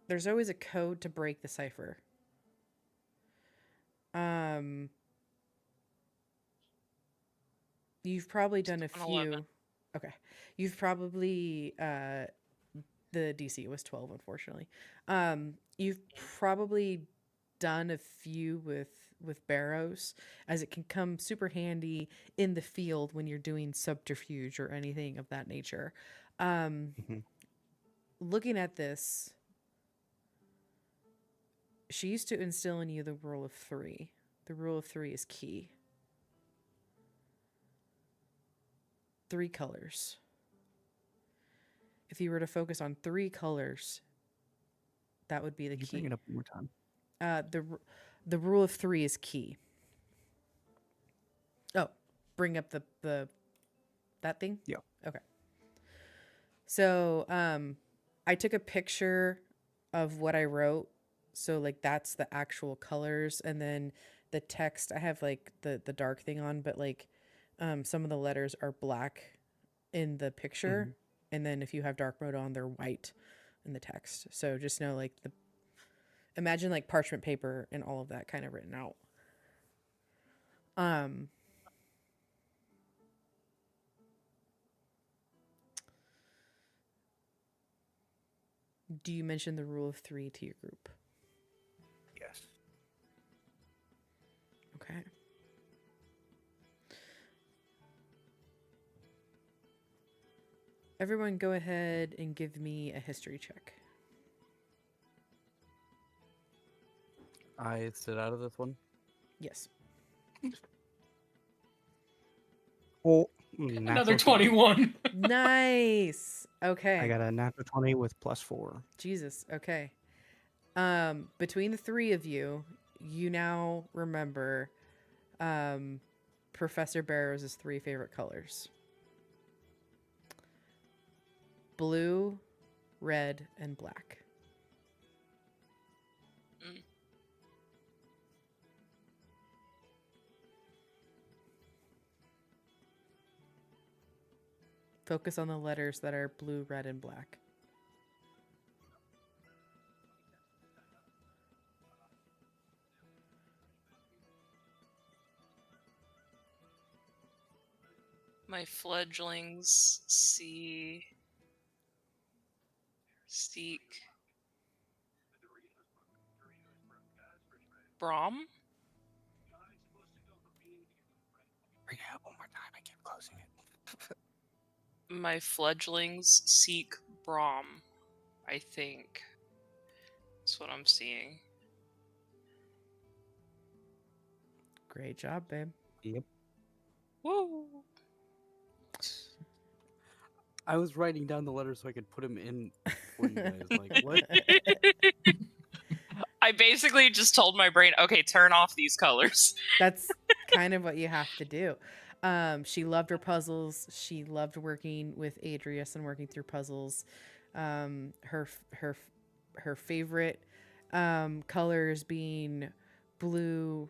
A: there's always a code to break the cipher. You've probably done a
C: An 11.
A: few. Okay. You've probably the DC was 12, unfortunately. You've probably done a few with barrows, as it can come super handy in the field when you're doing subterfuge or anything of that nature.
E: Mhm.
A: Looking at this, she used to instill in you the rule of 3. The rule of 3 is key. 3 colors. If you were to focus on 3 colors, that would be the
E: Can you bring
A: key.
E: it up one more time?
A: The rule of 3 is key. Oh, bring up the that thing?
E: Yeah.
A: Okay. So, I took a picture of what I wrote. So like that's the actual colors, and then the text, I have like the dark thing on, but like some of the letters are black in the picture, and then if you have dark mode on, they're white in the text. So just know like imagine like parchment paper and all of that kind of written out. Do you mention the rule of 3 to your group?
E: Yes.
A: Okay. Everyone go ahead and give me a history check.
B: I sit out of this one.
A: Yes.
E: Oh,
D: Another
E: natural 20.
D: 21.
A: Nice. Okay.
E: I got a natural 20 with +4.
A: Jesus. Okay. Between the 3 of you, you now remember Professor Barrows' 3 favorite colors: blue, red, and black.
C: Mm.
A: Focus on the letters that are blue, red, and black.
C: My fledglings seek Brom.
E: Bring it up one more time. I keep closing it.
C: My fledglings seek Brom, I think. That's what I'm seeing.
A: Great job, babe.
E: Yep.
C: Woo!
B: I was writing down the letters so I could put them in for you guys. Like, what?
C: I basically just told my brain, okay, turn off these colors.
A: That's kind of what you have to do. She loved her puzzles. She loved working with Adrius and working through puzzles. Her favorite colors being blue,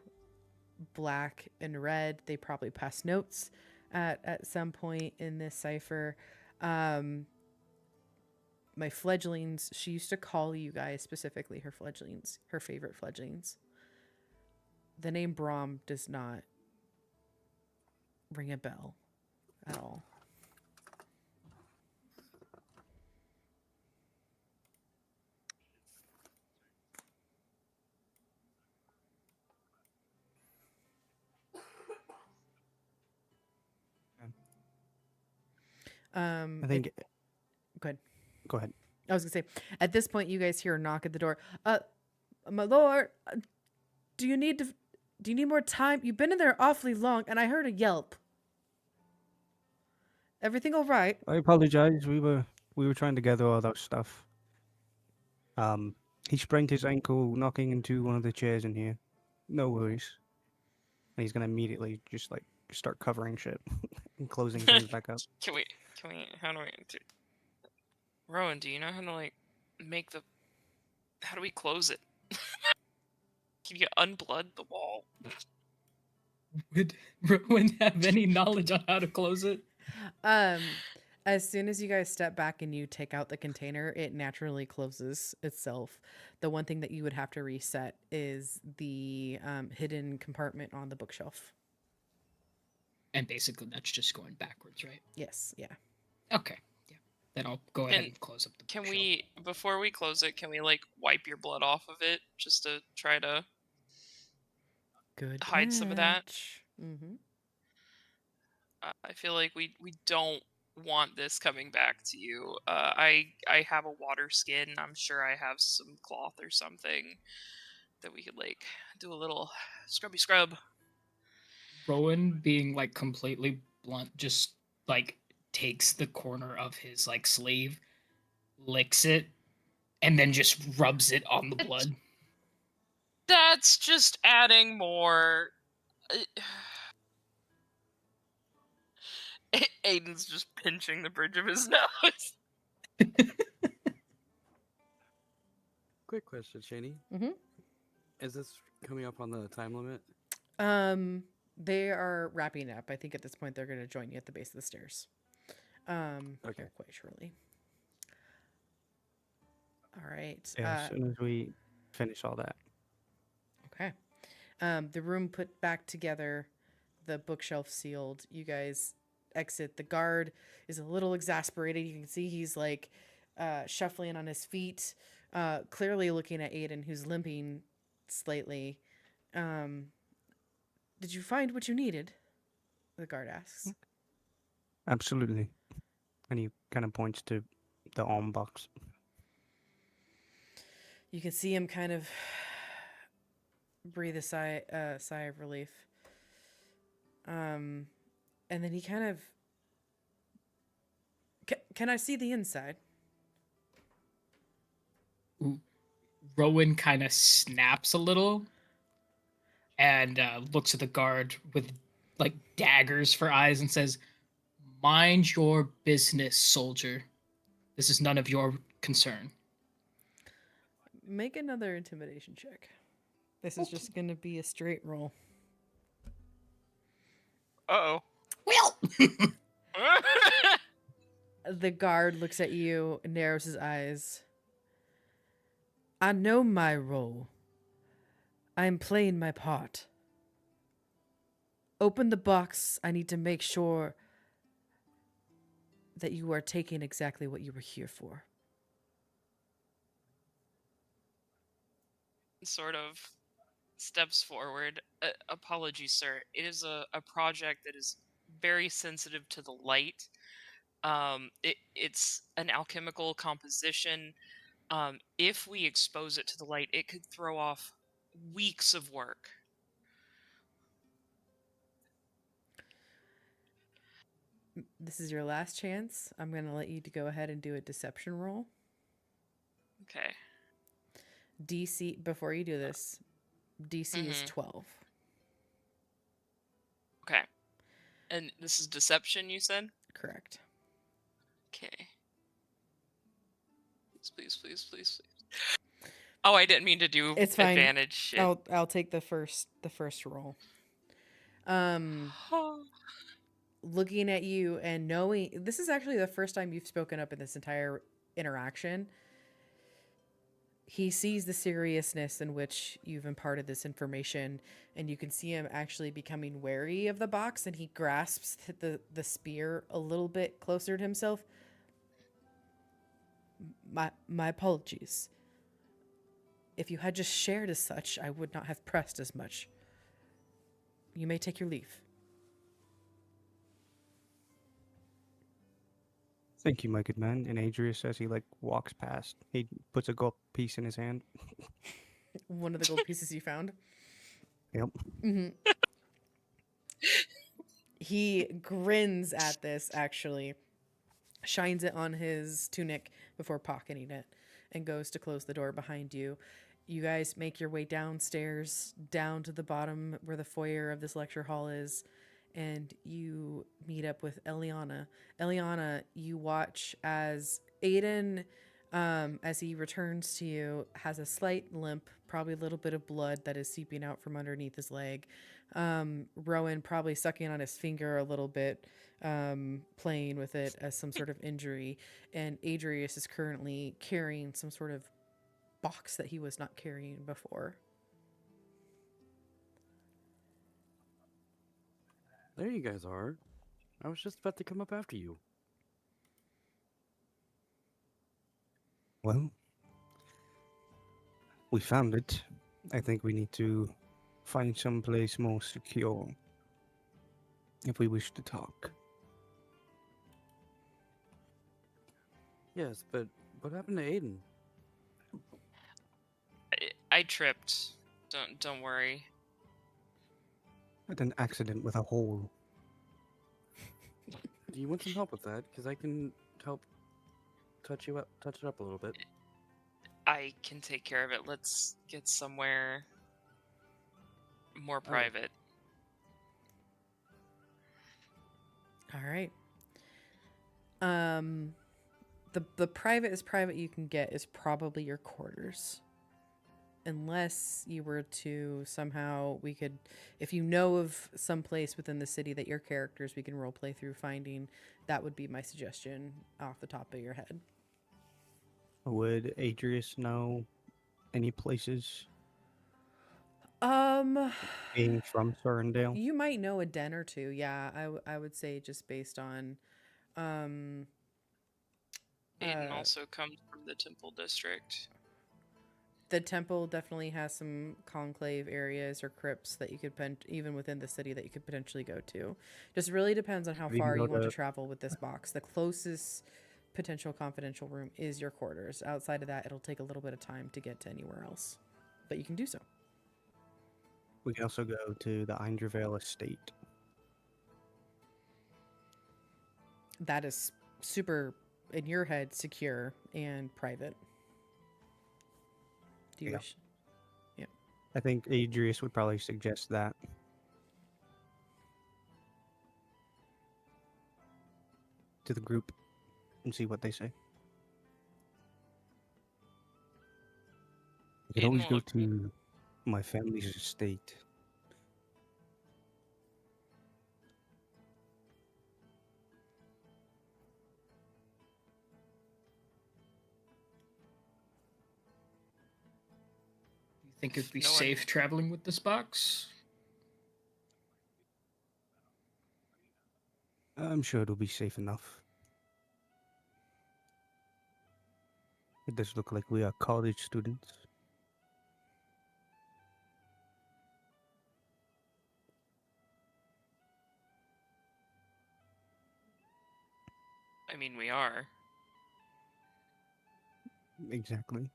A: black, and red. They probably passed notes at some point in this cipher. My fledglings, she used to call you guys specifically her fledglings, her favorite fledglings. The name Brom does not ring a bell at all.
E: I think.
A: Go ahead.
E: Go ahead.
A: I was gonna say, at this point, you guys hear a knock at the door. My lord, do you need more time? You've been in there awfully long, and I heard a yelp. Everything all right?
E: I apologize. We were trying to gather all that stuff. He sprained his ankle knocking into one of the chairs in here. No worries. And he's gonna immediately just like start covering shit and closing things back up.
C: Can we, how do we, Rowan, do you know how to, like, how do we close it? Can you unblood the wall?
D: Would Rowan have any knowledge on how to close it?
A: As soon as you guys step back and you take out the container, it naturally closes itself. The one thing that you would have to reset is the hidden compartment on the bookshelf.
D: And basically that's just going backwards, right?
A: Yes, yeah.
D: Okay. Yeah. then I'll go ahead
C: Can-
D: and close up the
C: Can
D: bookshelf.
C: we, before we close it, can we like wipe your blood off of it just to try to
A: Good
C: hide some of that?
A: Mm-hmm.
C: I feel like we don't want this coming back to you. I have a water skin. I'm sure I have some cloth or something that we could like do a little scrubby scrub.
D: Rowan, being like completely blunt, just like takes the corner of his like sleeve, licks it, and then just rubs it on the blood.
C: That's just adding more. Aiden's just pinching the bridge of his nose.
B: Quick question, Shaney.
A: Mhm.
B: Is this coming up on the time limit?
A: They are wrapping up. I think at this point they're going to join you at the base of the stairs.
B: Okay.
A: Here quite shortly. All right.
E: Yeah, as soon as we finish all that.
A: Okay. The room put back together, the bookshelf sealed. You guys exit. The guard is a little exasperated. You can see he's like shuffling on his feet, clearly looking at Aiden, who's limping slightly. Did you find what you needed? The guard asks.
E: Absolutely. And he kind of points to the alm box.
A: You can see him kind of breathe a sigh of relief. And then he kind of... Can I see the inside?
D: Rowan kind of snaps a little and looks at the guard with like daggers for eyes and says, "Mind your business, soldier. This is none of your concern."
A: Make another intimidation check. This is just going to be a straight roll.
C: Uh-oh.
D: Well,
A: The guard looks at you and narrows his eyes. I know my role. I am playing my part. Open the box. I need to make sure that you are taking exactly what you were here for.
C: Sort of steps forward. Apologies, sir. It is a project that is very sensitive to the light. It's an alchemical composition. If we expose it to the light, it could throw off weeks of work.
A: This is your last chance. I'm going to let you to go ahead and do a deception roll.
C: Okay.
A: DC, before you do this, DC is 12.
C: Okay. And this is deception, you said?
A: Correct.
C: Okay. Please, please, please, please. Oh, I didn't mean to do
A: It's fine.
C: advantage shit.
A: I'll take the first roll. Looking at you and knowing this is actually the first time you've spoken up in this entire interaction. He sees the seriousness in which you've imparted this information, and you can see him actually becoming wary of the box, and he grasps the spear a little bit closer to himself. My apologies. If you had just shared as such, I would not have pressed as much. You may take your leave.
E: Thank you, my good man. And Adrius, as he like walks past, he puts a gold piece in his hand.
A: One of the gold pieces you found.
E: Yep.
A: Mm-hmm. He grins at this, actually, shines it on his tunic before pocketing it, and goes to close the door behind you. You guys make your way downstairs, down to the bottom where the foyer of this lecture hall is, and you meet up with Eliana. Eliana, you watch as Aiden, as he returns to you, has a slight limp, probably a little bit of blood that is seeping out from underneath his leg. Rowan probably sucking on his finger a little bit, playing with it as some sort of injury. And Adrius is currently carrying some sort of box that he was not carrying before.
B: There you guys are. I was just about to come up after you.
E: Well, we found it. I think we need to find some place more secure if we wish to talk.
B: Yes, but what happened to Aiden?
C: I tripped. Don't worry.
E: Had an accident with a hole.
B: Do you want some help with that? Because I can help touch it up a little bit.
C: I can take care of it. Let's get somewhere more
B: All right.
C: private.
A: All right. The privatest private you can get is probably your quarters. Unless you were to somehow, we could, if you know of some place within the city that your characters we can roleplay through finding, that would be my suggestion off the top of your head.
E: Would Adrius know any places being from Sorrendale?
A: You might know a den or two. Yeah, I would say just based on,
C: Aiden also comes from the Temple District.
A: the temple definitely has some conclave areas or crypts that you could even within the city that you could potentially go to. Just really depends on how
E: We can
A: far
E: go
A: you want to
E: to-
A: travel with this box. The closest potential confidential room is your quarters. Outside of that, it'll take a little bit of time to get to anywhere else, but you can do so.
E: We can also go to the Eindrevale estate.
A: That is super, in your head, secure and private. Do you
E: Yeah.
A: wish?
E: I think Adrius would probably suggest that. To the group and see what they say. We could
C: Aiden
E: always
C: will
E: go
C: look-
E: to my family's estate.
D: Do you think it'd be
C: No one-
D: safe traveling with this box?
E: I'm sure it'll be safe enough. It does look like we are college students.
C: I mean, we are.
E: Exactly.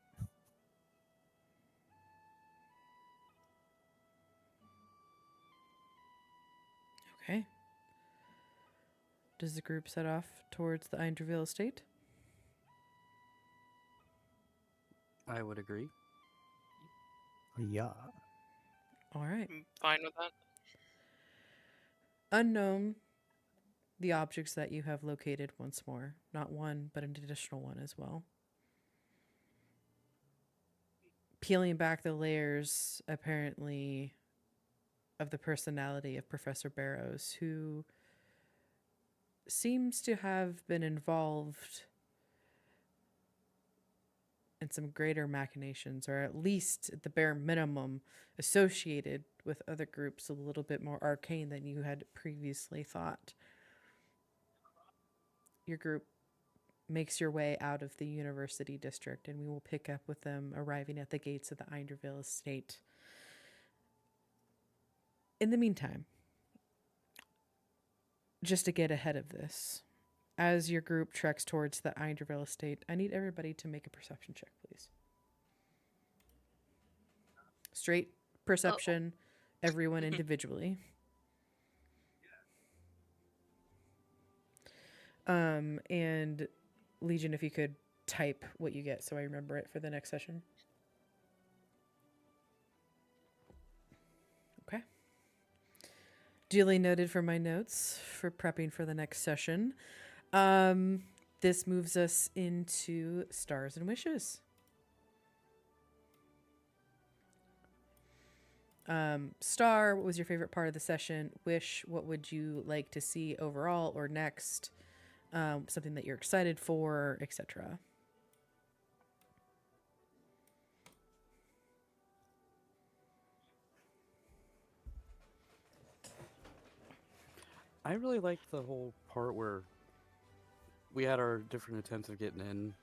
A: Okay. Does the group set off towards the Eindreville estate?
B: I would agree.
E: Yeah.
A: All right.
C: I'm fine with that.
A: Unknown, the objects that you have located once more. Not one, but an additional one as well. Peeling back the layers, apparently, of the personality of Professor Barrows, who seems to have been involved in some greater machinations, or at least at the bare minimum associated with other groups a little bit more arcane than you had previously thought. Your group makes your way out of the university district, and we will pick up with them arriving at the gates of the Eindreville estate. In the meantime, just to get ahead of this, as your group treks towards the Eindreville estate, I need everybody to make a perception check, please. Straight perception, everyone individually. And Legion, if you could type what you get so I remember it for the next session. Okay. Duly noted for my notes for prepping for the next session. This moves us into Stars and Wishes. Star, what was your favorite part of the session? Wish, what would you like to see overall or next? Something that you're excited for, etc.
B: I really liked the whole part where we had our different attempts of getting in,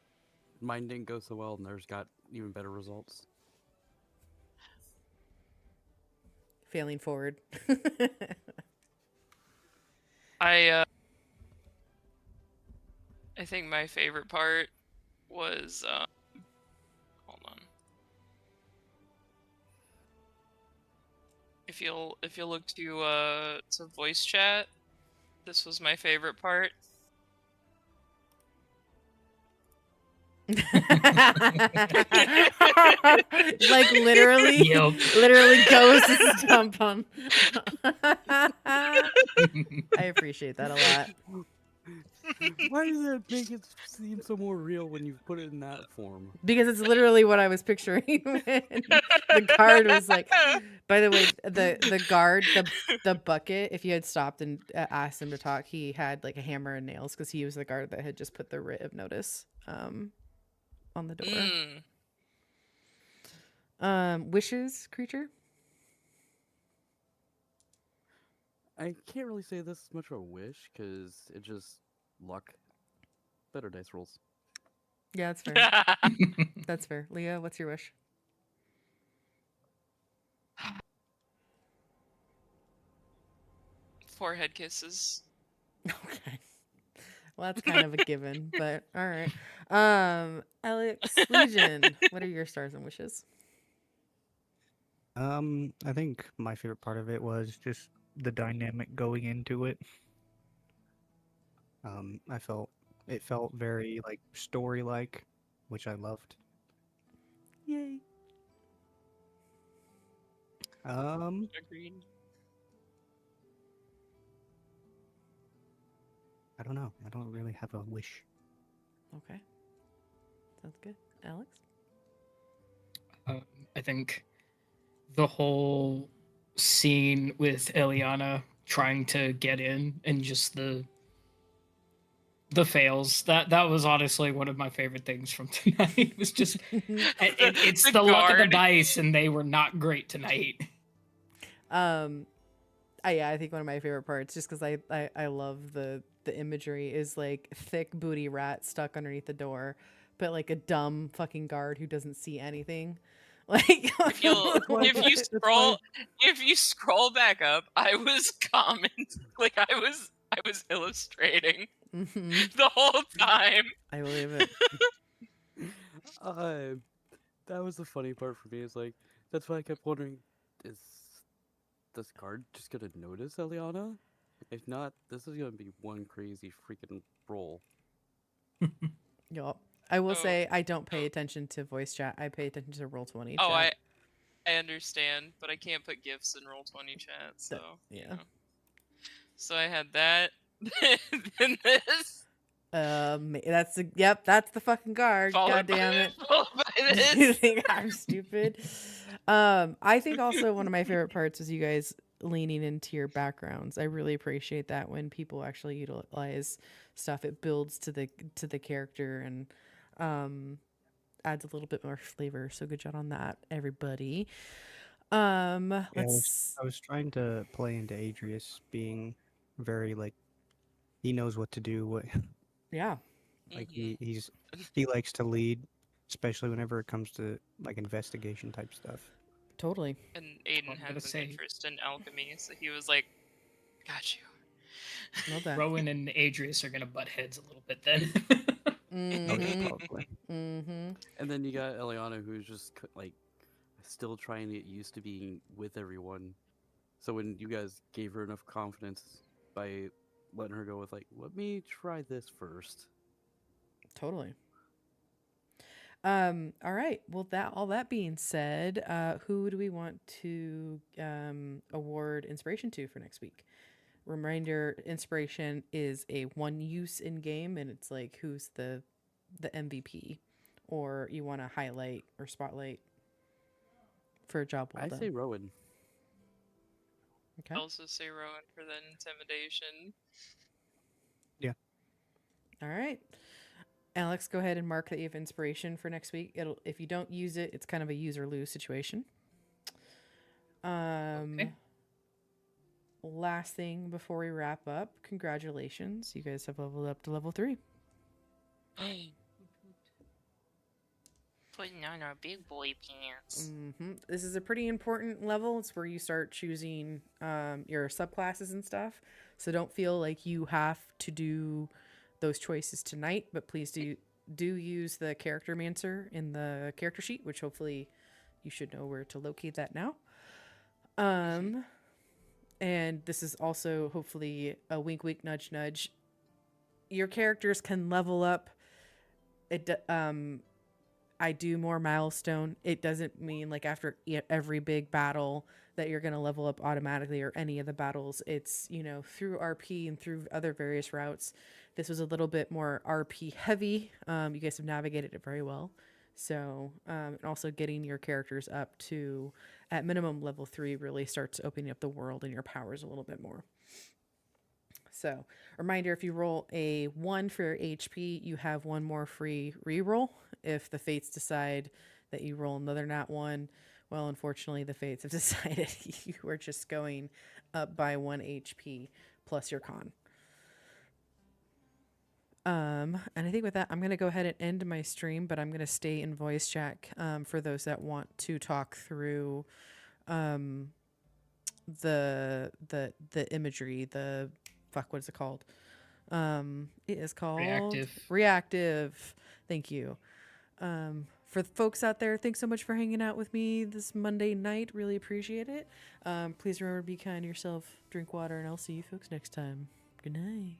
B: mine didn't go so well, and theirs got even better results.
A: Failing forward.
C: I think my favorite part was hold on. If you'll look to voice chat, this was my favorite part.
A: Like literally,
D: Yep.
A: literally goes to stump on. I appreciate that a lot.
B: Why does that make it seem so more real when you put it in that form?
A: Because it's literally what I was picturing when the guard was like. By the way, the guard, the bucket. If you had stopped and asked him to talk, he had like a hammer and nails because he was the guard that had just put the writ of notice on the door. Wishes, creature.
B: I can't really say this is much of a wish, because it just luck. Better dice rolls.
A: Yeah, that's fair. That's fair. Leah, what's your wish?
C: Forehead kisses.
A: Okay. Well, that's kind of a given, but all right. Alex Legion, what are your stars and wishes?
E: I think my favorite part of it was just the dynamic going into it. It felt very like story-like, which I loved.
A: Yay.
C: Agreed.
E: I don't know. I don't really have a wish.
A: Okay. Sounds good. Alex?
D: I think the whole scene with Eliana trying to get in and just the fails, that was honestly one of my favorite things from tonight. It was just it's
C: The
D: the luck of the
C: guard.
D: dice, and they were not great tonight.
A: I think one of my favorite parts, just because I love the imagery, is like thick booty rat stuck underneath the door, but like a dumb fucking guard who doesn't see anything. Like
C: if you scroll back up, I was commenting, like I was illustrating the whole time.
A: I believe it.
B: That was the funny part for me. Is like, that's why I kept wondering, is this guard just gonna notice Eliana? If not, this is gonna be one crazy freaking roll.
A: Yup. I will
C: Oh.
A: say I don't pay attention to voice chat. I pay attention to Roll20
C: Oh,
A: chat.
C: I understand, but I can't put gifs in Roll20 chat, so
A: yeah.
C: you know. So I had that. Then this.
A: That's the fucking guard. God damn it.
C: Followed by this.
A: You think I'm stupid? I think also one of my favorite parts was you guys leaning into your backgrounds. I really appreciate that when people actually utilize stuff. It builds to the character and adds a little bit more flavor. So good job on that, everybody.
E: I was trying to play into Adrius being very like he knows what to do. What
A: yeah.
E: like he likes to lead, especially whenever it comes to like investigation type stuff.
A: Totally.
C: And Aiden had some interest in alchemy, so he was like, "Got you."
A: Well done.
D: Rowan and Adrius are gonna butt heads a little bit then.
E: Probably.
A: Mm-hmm.
B: And then you got Eliana, who's just like still trying to get used to being with everyone. So when you guys gave her enough confidence by letting her go with like, let me try this first.
A: Totally. All right. Well, all that being said, who do we want to award inspiration to for next week? Reminder: inspiration is a one use in game, and it's like who's the MVP, or you want to highlight or spotlight for a job well done.
B: I say Rowan.
A: Okay.
C: I also say Rowan for the intimidation.
E: Yeah.
A: All right. Alex, go ahead and mark that you have inspiration for next week. If you don't use it, it's kind of a use or lose situation.
D: Okay.
A: Last thing before we wrap up, congratulations. You guys have leveled up to level 3.
C: putting on our big boy pants.
A: This is a pretty important level. It's where you start choosing your subclasses and stuff. So don't feel like you have to do those choices tonight, but please do use the character mancer in the character sheet, which hopefully you should know where to locate that now. And this is also hopefully a wink, wink, nudge, nudge. Your characters can level up. I do more milestone. It doesn't mean like after every big battle that you're going to level up automatically or any of the battles. It's, through RP and through other various routes. This was a little bit more RP heavy. You guys have navigated it very well. So, and also getting your characters up to, at minimum, level 3 really starts opening up the world and your powers a little bit more. So, reminder, if you roll a 1 for your HP, you have one more free reroll. If the fates decide that you roll another nat 1, well, unfortunately, the fates have decided you are just going up by 1 HP plus your con. And I think with that, I'm going to go ahead and end my stream, but I'm going to stay in voice chat for those that want to talk through the imagery, what is it called? It is called Reactive. Thank you. For the folks out there, thanks so much for hanging out with me this Monday night. Really appreciate it. Please remember to be kind to yourself, drink water, and I'll see you folks next time. Good night.